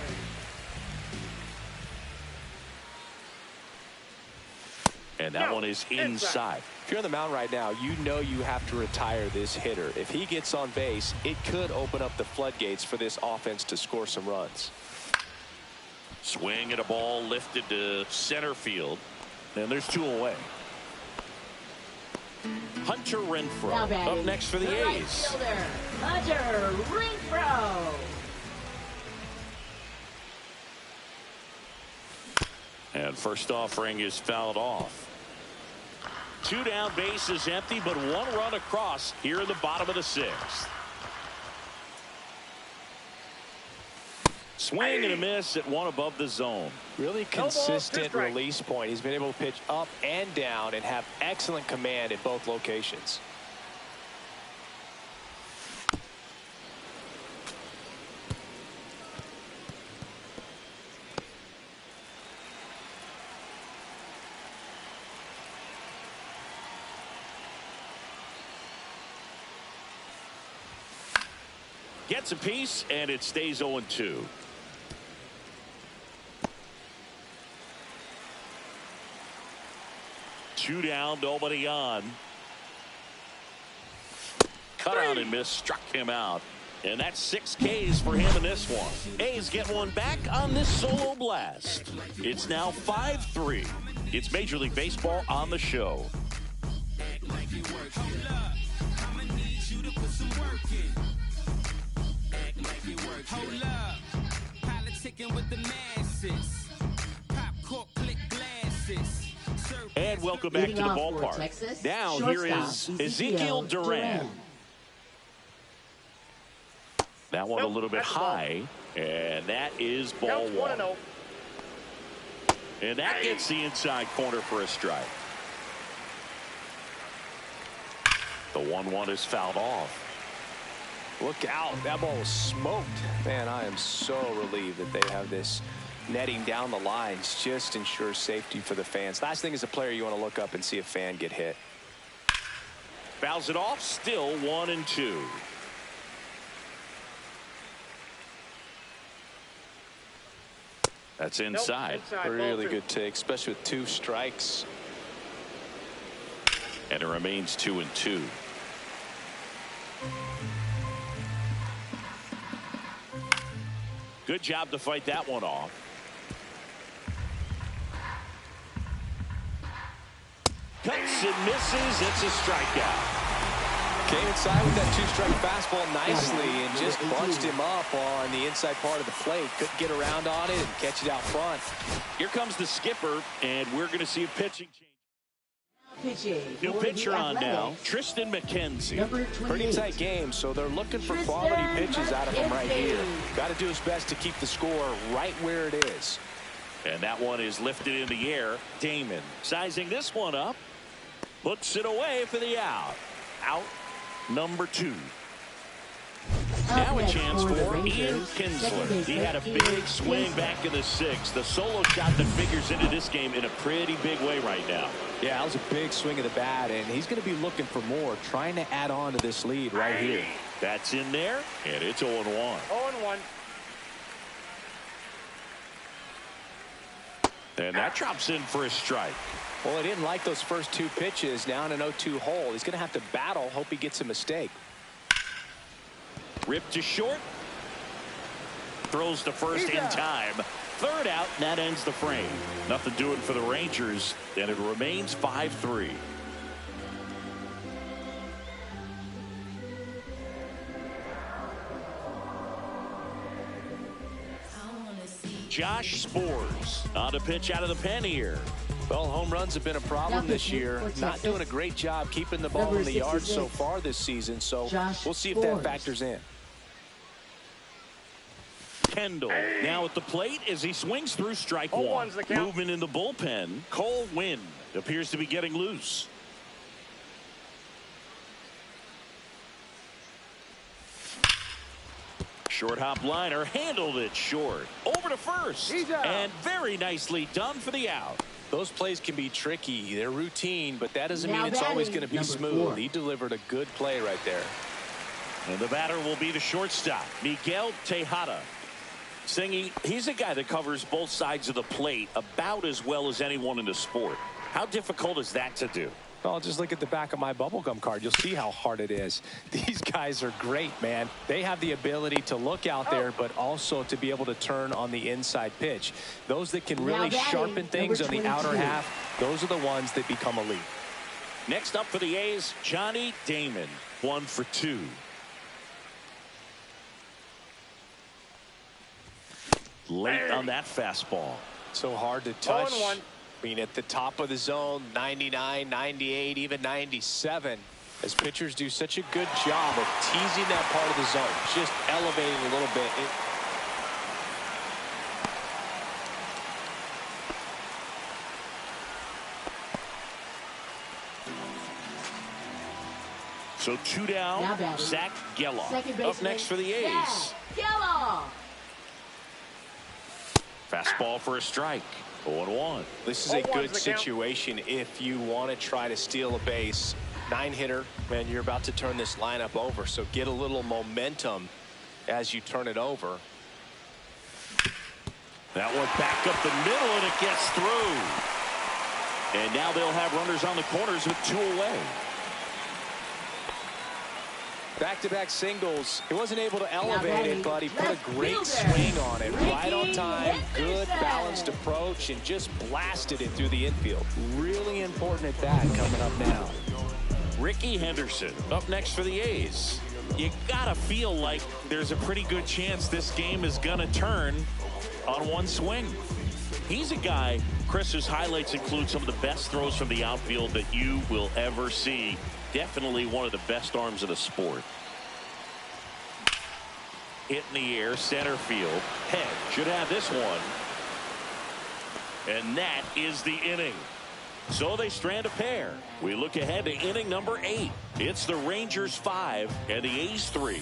And that one is inside. If you're on the mound right now, you know you have to retire this hitter. If he gets on base, it could open up the floodgates for this offense to score some runs. Swing at a ball lifted to center field. And there's 2 away. Hunter Renfroe up next for the right A's. Fielder, Hunter Renfroe. And first offering is fouled off. 2 down, base is empty, but 1 run across here in the bottom of the 6th. Swing and a miss at 1 above the zone. Really consistent release point. He's been able to pitch up and down and have excellent command at both locations. Gets a piece, and it stays 0-2. Two down, nobody on. Cut out and miss, struck him out. And that's 6 Ks for him in this one. A's get one back on this solo blast. It's now 5-3. It's Major League Baseball on the show. Hold up, politicking with the masses. Pop cork, click glasses. And welcome back to the ballpark. Now here is Ezekiel Duran. That one a little bit high, and that is ball 1. And that gets the inside corner for a strike. The 1-1 is fouled off. Look out. That ball was smoked. Man, I am so relieved that they have this netting down the lines. Just ensures safety for the fans. Last thing as a player, you want to look up and see a fan get hit. Fouls it off. Still 1-2. That's inside. Really good take, especially with 2 strikes. And it remains 2-2. Good job to fight that one off. Cuts and misses. It's a strikeout. Came inside with that 2-strike fastball nicely and just bunched him up on the inside part of the plate. Couldn't get around on it and catch it out front. Here comes the skipper, and we're going to see a pitching change. New pitcher on now, Tristan McKenzie. Pretty tight game, so they're looking for quality pitches out of him right here. Got to do his best to keep the score right where it is. And that one is lifted in the air. Damon sizing this one up. Puts it away for the out. Out number 2. Now a chance for Ian Kinsler. He had a big swing back in the 6th. The solo shot that figures into this game in a pretty big way right now. Yeah, that was a big swing of the bat, and he's going to be looking for more, trying to add on to this lead right here. That's in there, and it's 0-1. 0-1. And that drops in for a strike. Well, he didn't like those first 2 pitches. Now in an 0-2 hole, he's going to have to battle, hope he gets a mistake. Ripped to short. Throws to first in time. Third out, and that ends the frame. Nothing doing for the Rangers, and it remains 5-3. Josh Sborz on a pitch out of the pen here. Well, home runs have been a problem this year. Not doing a great job keeping the ball in the yard so far this season, so we'll see if that factors in. Kendall now at the plate as he swings through strike one. Movement in the bullpen. Cole Winn appears to be getting loose. Short hop liner handled it short. Over to first. And very nicely done for the out. Those plays can be tricky. They're routine, but that doesn't mean it's always going to be smooth. He delivered a good play right there. And the batter will be the shortstop, Miguel Tejada. Singy, he's a guy that covers both sides of the plate about as well as anyone in the sport. How difficult is that to do? Well, just look at the back of my bubblegum card. You'll see how hard it is. These guys are great, man. They have the ability to look out there, but also to be able to turn on the inside pitch. Those that can really sharpen things on the outer half, those are the ones that become elite. Next up for the A's, Johnny Damon, 1 for 2. Late on that fastball. So hard to touch. 0-1. I mean, at the top of the zone, 99, 98, even 97. As pitchers do such a good job of teasing that part of the zone, just elevating a little bit. So 2 down, Zach Geloff up next for the A's. Fastball for a strike. 0-1. This is a good situation if you want to try to steal a base. 9-hitter, and you're about to turn this lineup over, so get a little momentum as you turn it over. That one back up the middle, and it gets through. And now they'll have runners on the corners with 2 away. Back-to-back singles. He wasn't able to elevate it, but he put a great swing on it. Right on time, good balanced approach, and just blasted it through the infield. Really important at bat coming up now. Ricky Henderson up next for the A's. You gotta feel like there's a pretty good chance this game is gonna turn on one swing. He's a guy, Chris's highlights include some of the best throws from the outfield that you will ever see. Definitely one of the best arms of the sport. Hit in the air, center field. Head should have this one. And that is the inning. So they strand a pair. We look ahead to inning number 8. It's the Rangers 5 and the A's 3.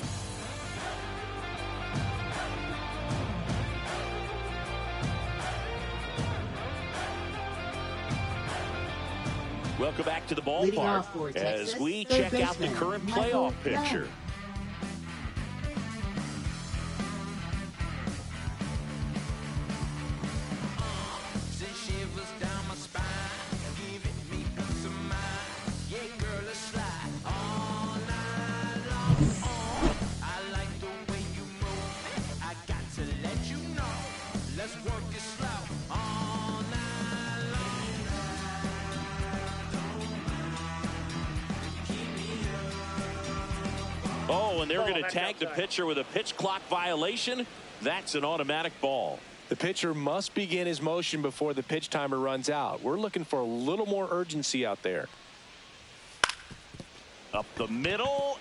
Welcome back to the ballpark as we check out the current playoff picture. Oh, and they're going to tag the pitcher with a pitch clock violation. That's an automatic ball. The pitcher must begin his motion before the pitch timer runs out. We're looking for a little more urgency out there. Up the middle.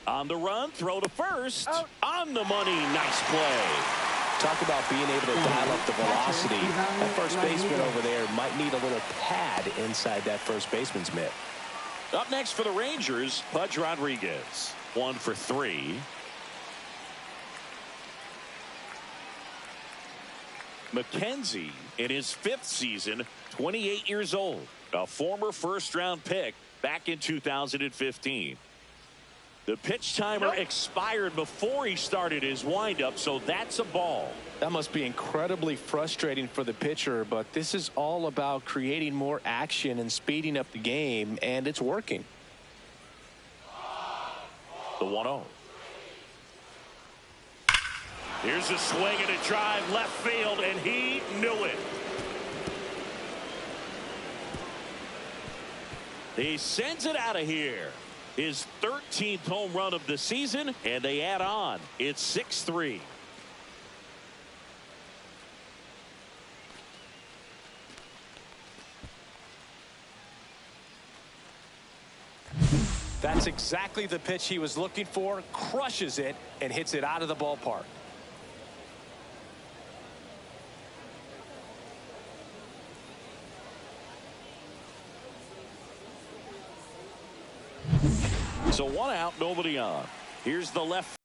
On the run, throw to first. On the money, nice play. Talk about being able to dial up the velocity. That first baseman over there might need a little pad inside that first baseman's mitt. Up next for the Rangers, Pudge Rodriguez. 1 for 3. McKenzie, in his 5th season, 28 years old, a former first-round pick back in 2015. The pitch timer expired before he started his windup, so that's a ball. That must be incredibly frustrating for the pitcher, but this is all about creating more action and speeding up the game, and it's working. The 1-0. Here's a swing and a drive left field, and he knew it. He sends it out of here. His 13th home run of the season, and they add on. It's 6-3. That's exactly the pitch he was looking for, crushes it, and hits it out of the ballpark. So 1 out, nobody on. Here's the left.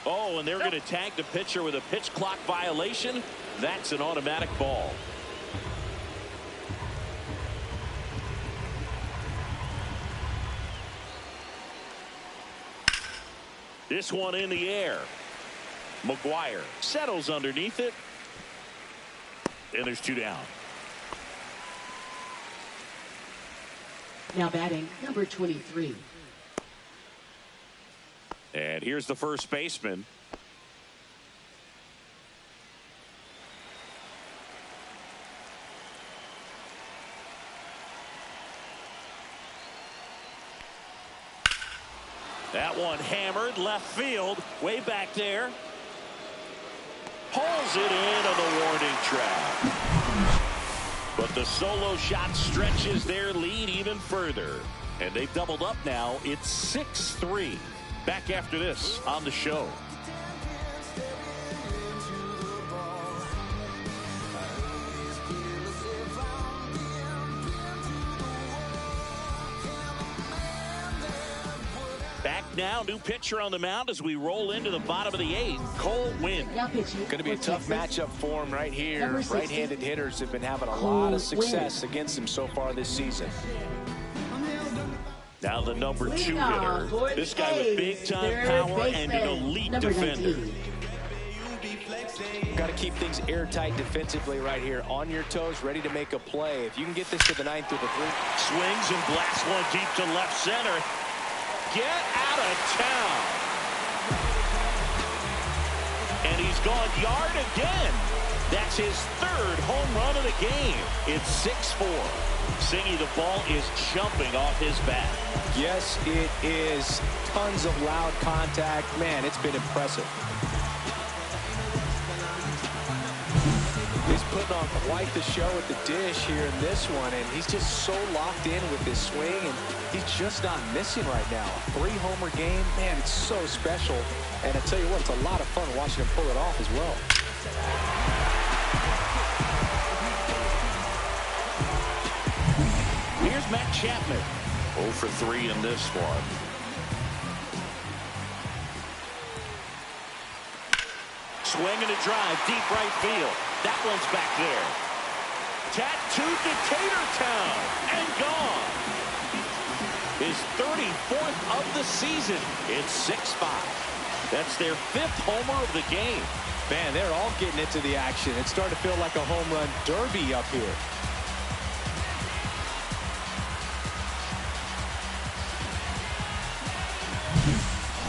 Oh, and they're going to tag the pitcher with a pitch clock violation. That's an automatic ball. This one in the air. McGuire settles underneath it. And there's 2 down. Now batting, number 23. And here's the first baseman. That one hammered left field, way back there. Pulls it in on the warning track. But the solo shot stretches their lead even further. And they've doubled up now. It's 6-3. Back after this on the show. Back now. New pitcher on the mound as we roll into the bottom of the 8th. Cole Winn. Going to be a tough matchup for him right here. Right-handed hitters have been having a lot of success against him so far this season. Now the number 2 hitter. This guy with big-time power and an elite defender. Got to keep things airtight defensively right here. On your toes, ready to make a play. If you can get this to the 9th or the 3rd. Swings and blasts one deep to left center. Get out of town. And he's gone yard again. That's his 3rd home run of the game. It's 6-4. Singy, the ball is jumping off his bat. Yes, it is. Tons of loud contact. Man, it's been impressive. He's putting on quite the show at the dish here in this one, and he's just so locked in with his swing, and he's just not missing right now. 3-homer game, man, it's so special. And I tell you what, it's a lot of fun watching him pull it off as well. Here's Matt Chapman. 0 for 3 in this one. Swing and a drive, deep right field. That one's back there. Tattooed to Tatertown and gone. His 34th of the season. It's 6-5. That's their 5th homer of the game. Man, they're all getting into the action. It's starting to feel like a home run derby up here.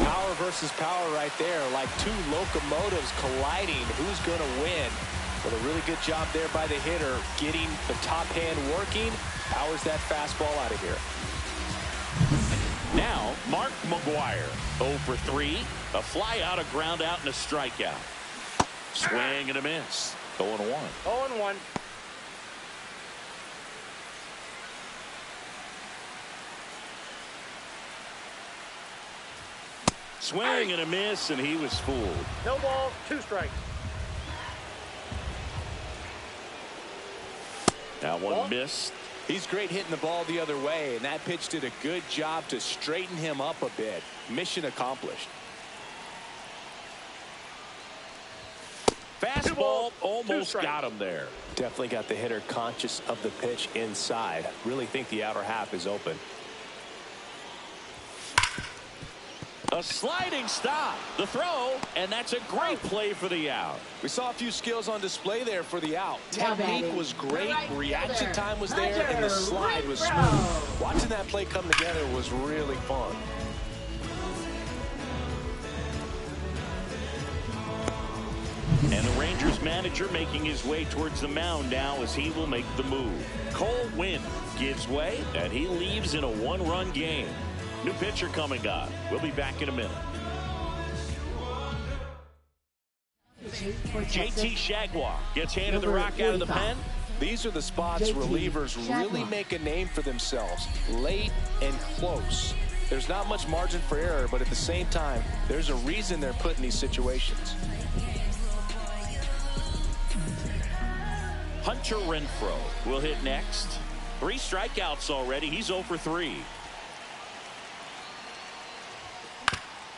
Power versus power right there, like 2 locomotives colliding. Who's going to win? Well, a really good job there by the hitter, getting the top hand working. Powers that fastball out of here. Now, Mark McGwire, 0 for 3. A fly out, a ground out, and a strikeout. Swing and a miss. 0-1. 0-1. Swing and a miss, and he was fooled. No ball, 2 strikes. That one missed. He's great hitting the ball the other way, and that pitch did a good job to straighten him up a bit. Mission accomplished. Fastball almost got him there. Definitely got the hitter conscious of the pitch inside. Really think the outer half is open. A sliding stop, the throw, and that's a great play for the out. We saw a few skills on display there for the out. Technique was great, reaction time was there, and the slide was smooth. Watching that play come together was really fun. And the Rangers manager making his way towards the mound now as he will make the move. Cole Winn gives way, and he leaves in a 1-run game. New pitcher coming up. We'll be back in a minute. JT Chargois gets handed the rock out of the pen. These are the spots relievers really make a name for themselves. Late and close. There's not much margin for error, but at the same time, there's a reason they're put in these situations. Hunter Renfroe will hit next. 3 strikeouts already. He's 0 for 3.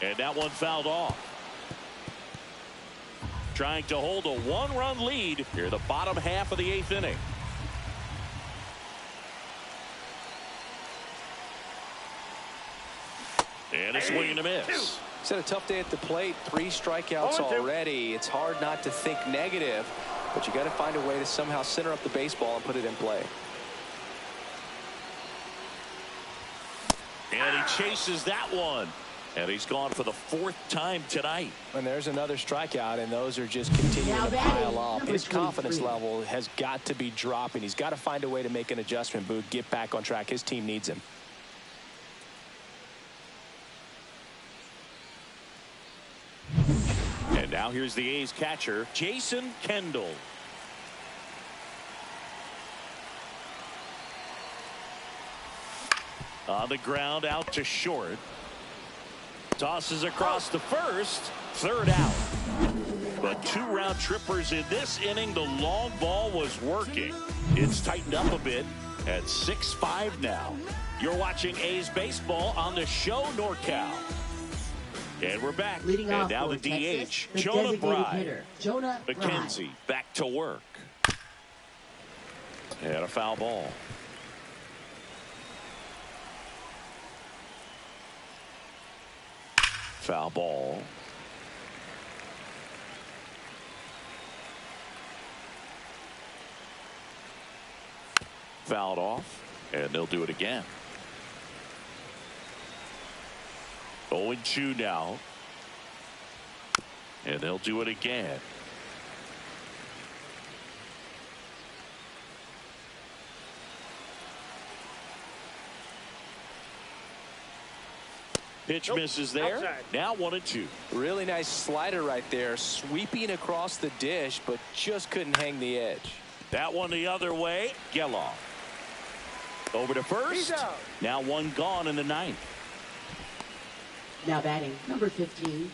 And that one fouled off. Trying to hold a 1-run lead here, the bottom half of the 8th inning. And a swing and a miss. He's had a tough day at the plate. 3 strikeouts already. It's hard not to think negative, but you got to find a way to somehow center up the baseball and put it in play. And he chases that one. And he's gone for the 4th time tonight. And there's another strikeout, and those are just continuing to pile up. His confidence level has got to be dropping. He's got to find a way to make an adjustment, Boog, get back on track. His team needs him. And now here's the A's catcher, Jason Kendall. On the ground, out to short. Tosses across the first. 3rd out. But 2 round trippers in this inning. The long ball was working. It's tightened up a bit at 6-5 now. You're watching A's baseball on the Show NorCal. And we're back. Leading and off now for the Texas, DH, the Jonah designated Bride. hitter, Jonah Bride. McKenzie back to work. And a foul ball. Foul ball. Fouled off, and they'll do it again. 0-2 now. And they'll do it again. Pitch misses there. Outside. Now 1-2. Really nice slider right there, sweeping across the dish, but just couldn't hang the edge. That one the other way. Geloff. Over to first. He's out. Now one gone in the ninth. Now batting, number 15.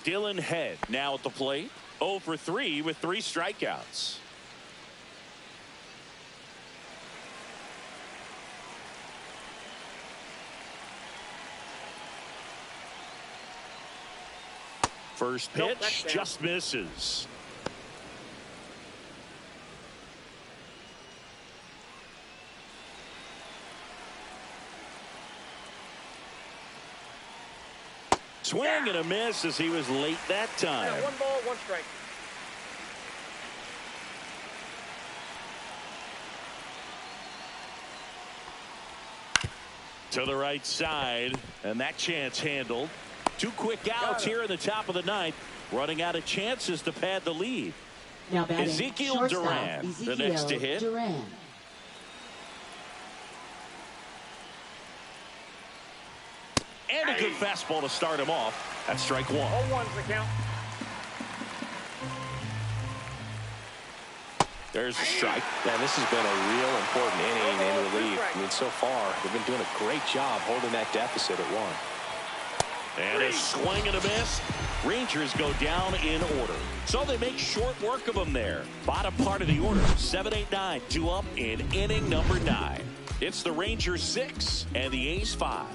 Dylan Head now at the plate. 0 for 3 with 3 strikeouts. First Nope, pitch that's down. just misses. Swing and a miss as he was late that time. Yeah, 1 ball, 1 strike. To the right side, and that chance handled. 2 quick outs here in the top of the ninth, running out of chances to pad the lead. Now batting, Ezekiel shortstop, Duran, the next to hit. Duran. And a good fastball to start him off. That's strike 1. 0-1's the count. There's a strike. Man, this has been a real important inning in relief. I mean, so far, they've been doing a great job holding that deficit at 1. And a swing and a miss. Rangers go down in order. So they make short work of them there. Bottom part of the order. 7, 8, 9. 2 up in inning number 9. It's the Rangers 6 and the A's 5.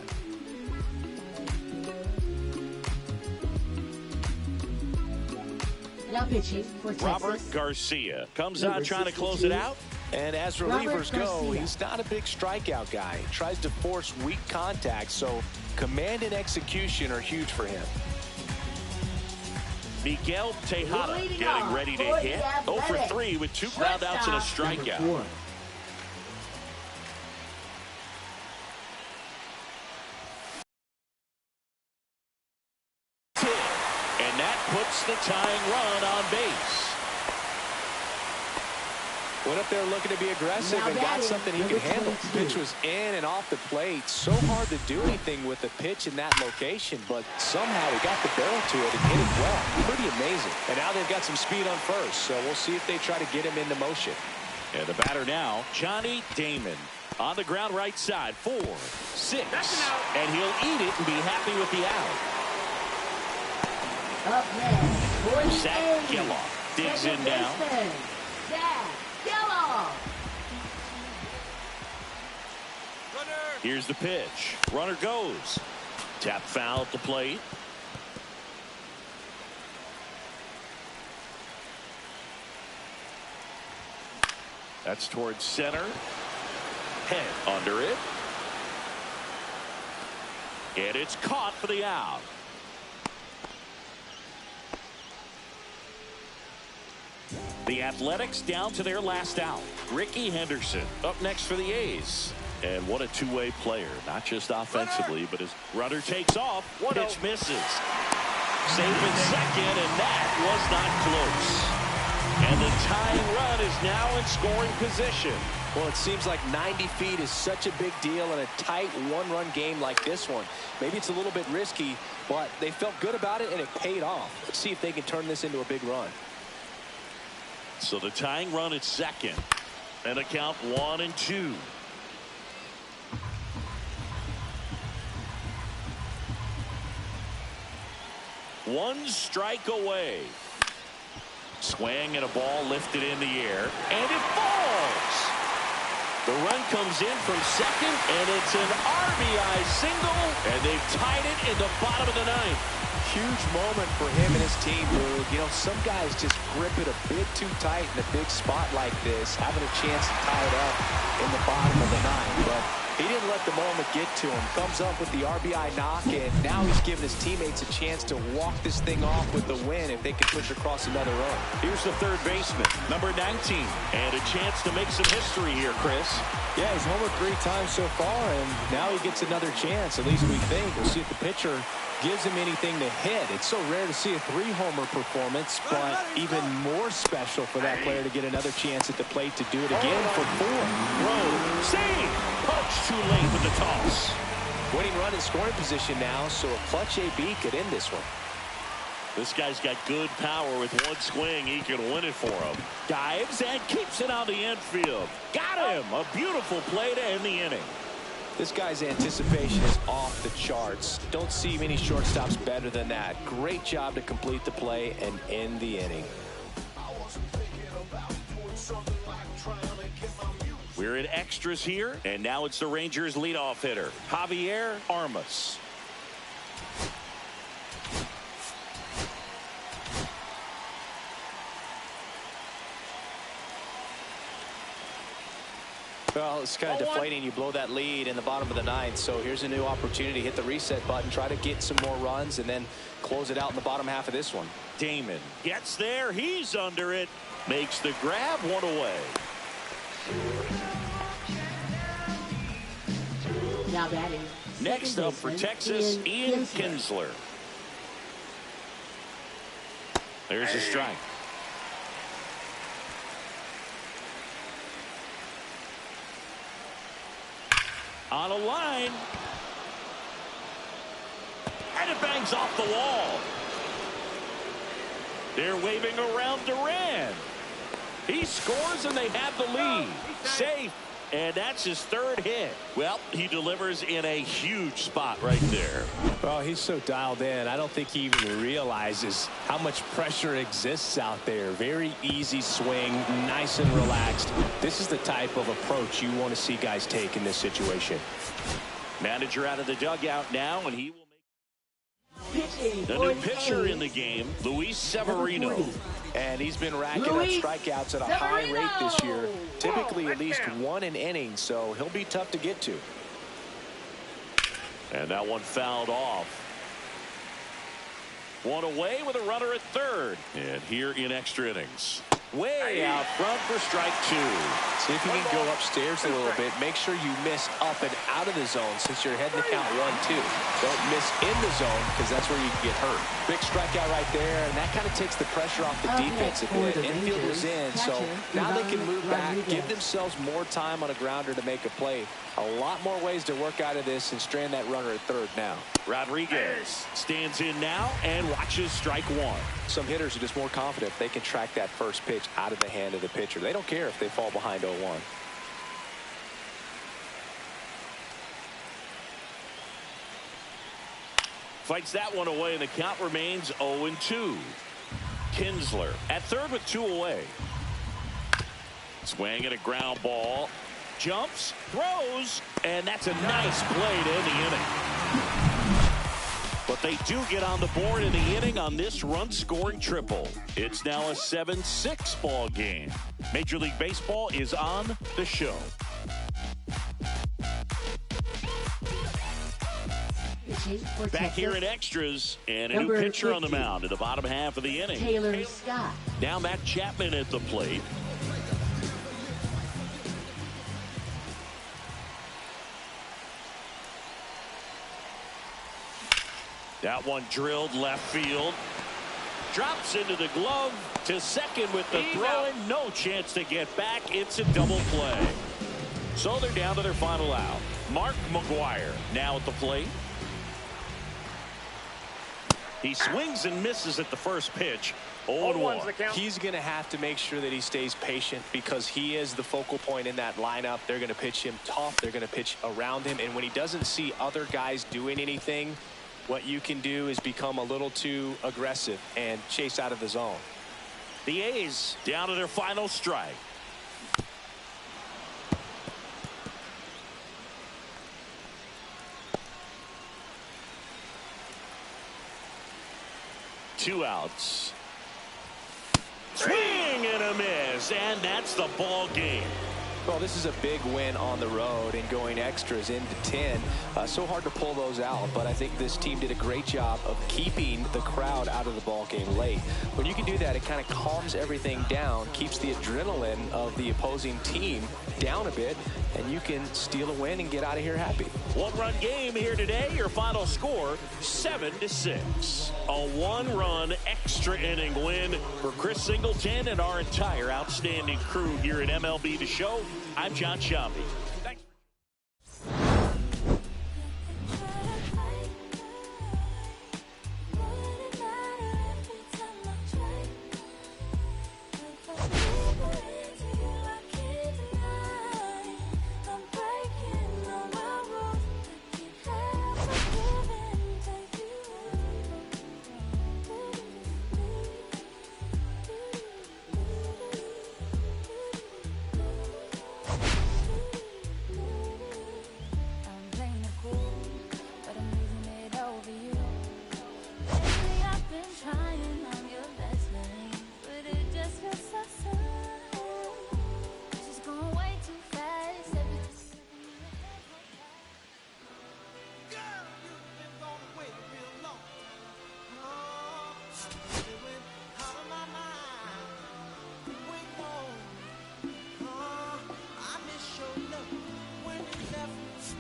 Now pitching for Texas. Robert Garcia comes Number out trying to close 62. it out. And as Robert relievers go, Garcia. he's not a big strikeout guy. He tries to force weak contact, so command and execution are huge for him. Miguel Tejada Leading getting off ready to for hit. the 0 for Athletics. 3 with 2 groundouts and a Shortstop, number strikeout. 4. And that puts the tying run on base. Went up there looking to be aggressive Now and got batting, something he number could handle. 22. Pitch was in and off the plate. So hard to do anything with the pitch in that location, but somehow he got the barrel to it and hit it well. Pretty amazing. And now they've got some speed on first, so we'll see if they try to get him into motion. And the batter now, Johnny Damon. On the ground right side, 4, 6. That's an out. And he'll eat it and be happy with the out. Up next, for the Zach A's. Geloff digs Second in now. baseman, Zach Geloff. Here's the pitch. Runner goes. Tap foul at the plate. That's towards center. Head under it. And it's caught for the out. The Athletics down to their last out. Ricky Henderson up next for the A's. And what a two-way player, not just offensively, but his runner takes off. Pitch misses. Safe in second, and that was not close. And the tying run is now in scoring position. Well, it seems like 90 feet is such a big deal in a tight one-run game like this one. Maybe it's a little bit risky, but they felt good about it, and it paid off. Let's see if they can turn this into a big run. So the tying run at second. And a count 1-2. One strike away. Swing and a ball lifted in the air. And it falls. The run comes in from second, and it's an RBI single, and they've tied it in the bottom of the ninth. Huge moment for him and his team, Boog. You know, some guys just grip it a bit too tight in a big spot like this, having a chance to tie it up in the bottom of the ninth. But he didn't let the moment get to him. Comes up with the RBI knock, and now he's giving his teammates a chance to walk this thing off with the win if they can push across another run. Here's the third baseman, number 19, and a chance to make some history here, Chris. Yeah, he's homered 3 times so far, and now he gets another chance, at least we think. We'll see if the pitcher gives him anything to hit. It's so rare to see a 3-homer performance, but even more special for that player to get another chance at the plate to do it again for 4. Rowe, save! Punch too late with the toss. Winning run in scoring position now, so a clutch AB could end this one. This guy's got good power. With one swing, he can win it for him. Dives and keeps it on the infield. Got him! A beautiful play to end the inning. This guy's anticipation is off the charts. Don't see many shortstops better than that. Great job to complete the play and end the inning. We're in extras here, and now it's the Rangers' leadoff hitter, Javier Armas. Well, it's kind of deflating. You blow that lead in the bottom of the ninth. So here's a new opportunity. Hit the reset button. Try to get some more runs and then close it out in the bottom half of this one. Damon gets there. He's under it. Makes the grab. 1 away. Now batting. Next up for Texas, Ian Kinsler. There's a strike. On a line. And it bangs off the wall. They're waving around Duran. He scores and they have the lead. Safe. And that's his 3rd hit. Well, he delivers in a huge spot right there. Well, he's so dialed in. I don't think he even realizes how much pressure exists out there. Very easy swing, nice and relaxed. This is the type of approach you want to see guys take in this situation. Manager out of the dugout now, and he will Pitching the new pitcher in the game, Luis Severino. And he's been racking up strikeouts at a high rate this year. Typically at least 1 an inning, so he'll be tough to get to. And that one fouled off. 1 away with a runner at 3rd. And here in extra innings. Way out front for strike 2. See if you can go upstairs a little bit. Make sure you miss up and out of the zone since you're heading to count 1-2. Don't miss in the zone because that's where you can get hurt. Big strikeout right there, and that kind of takes the pressure off the defense a bit. Infield was in, so now they can move back, give themselves more time on a grounder to make a play. A lot more ways to work out of this and strand that runner at 3rd now. Rodriguez stands in now and watches strike 1. Some hitters are just more confident if they can track that first pitch out of the hand of the pitcher. They don't care if they fall behind 0-1. Fights that one away, and the count remains 0-2. Kinsler at 3rd with 2 away. Swing at a ground ball. Jumps, throws, and that's a nice play to end the inning. But they do get on the board in the inning on this run-scoring triple. It's now a 7-6 ball game. Major League Baseball is on the show. Back here in extras, and a new pitcher on the mound in the bottom half of the inning. Taylor Scott. Now Matt Chapman at the plate. That one drilled left field. Drops into the glove to second with the throw in. No chance to get back. It's a double play. So they're down to their final out. Mark McGwire now at the plate. He swings and misses at the first pitch. 0-1. He's going to have to make sure that he stays patient because he is the focal point in that lineup. They're going to pitch him tough. They're going to pitch around him. And when he doesn't see other guys doing anything, what you can do is become a little too aggressive and chase out of the zone. The A's down to their final strike. 2 outs. Swing and a miss, and that's the ball game. Well, this is a big win on the road and going extras into 10. So hard to pull those out, but I think this team did a great job of keeping the crowd out of the ball game late. When you can do that, it kind of calms everything down, keeps the adrenaline of the opposing team down a bit, and you can steal a win and get out of here happy. One-run game here today. Your final score, 7-6. A one-run extra inning win for Chris Singleton and our entire outstanding crew here at MLB The Show. I'm John Sciambi. Thanks.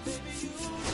Baby, you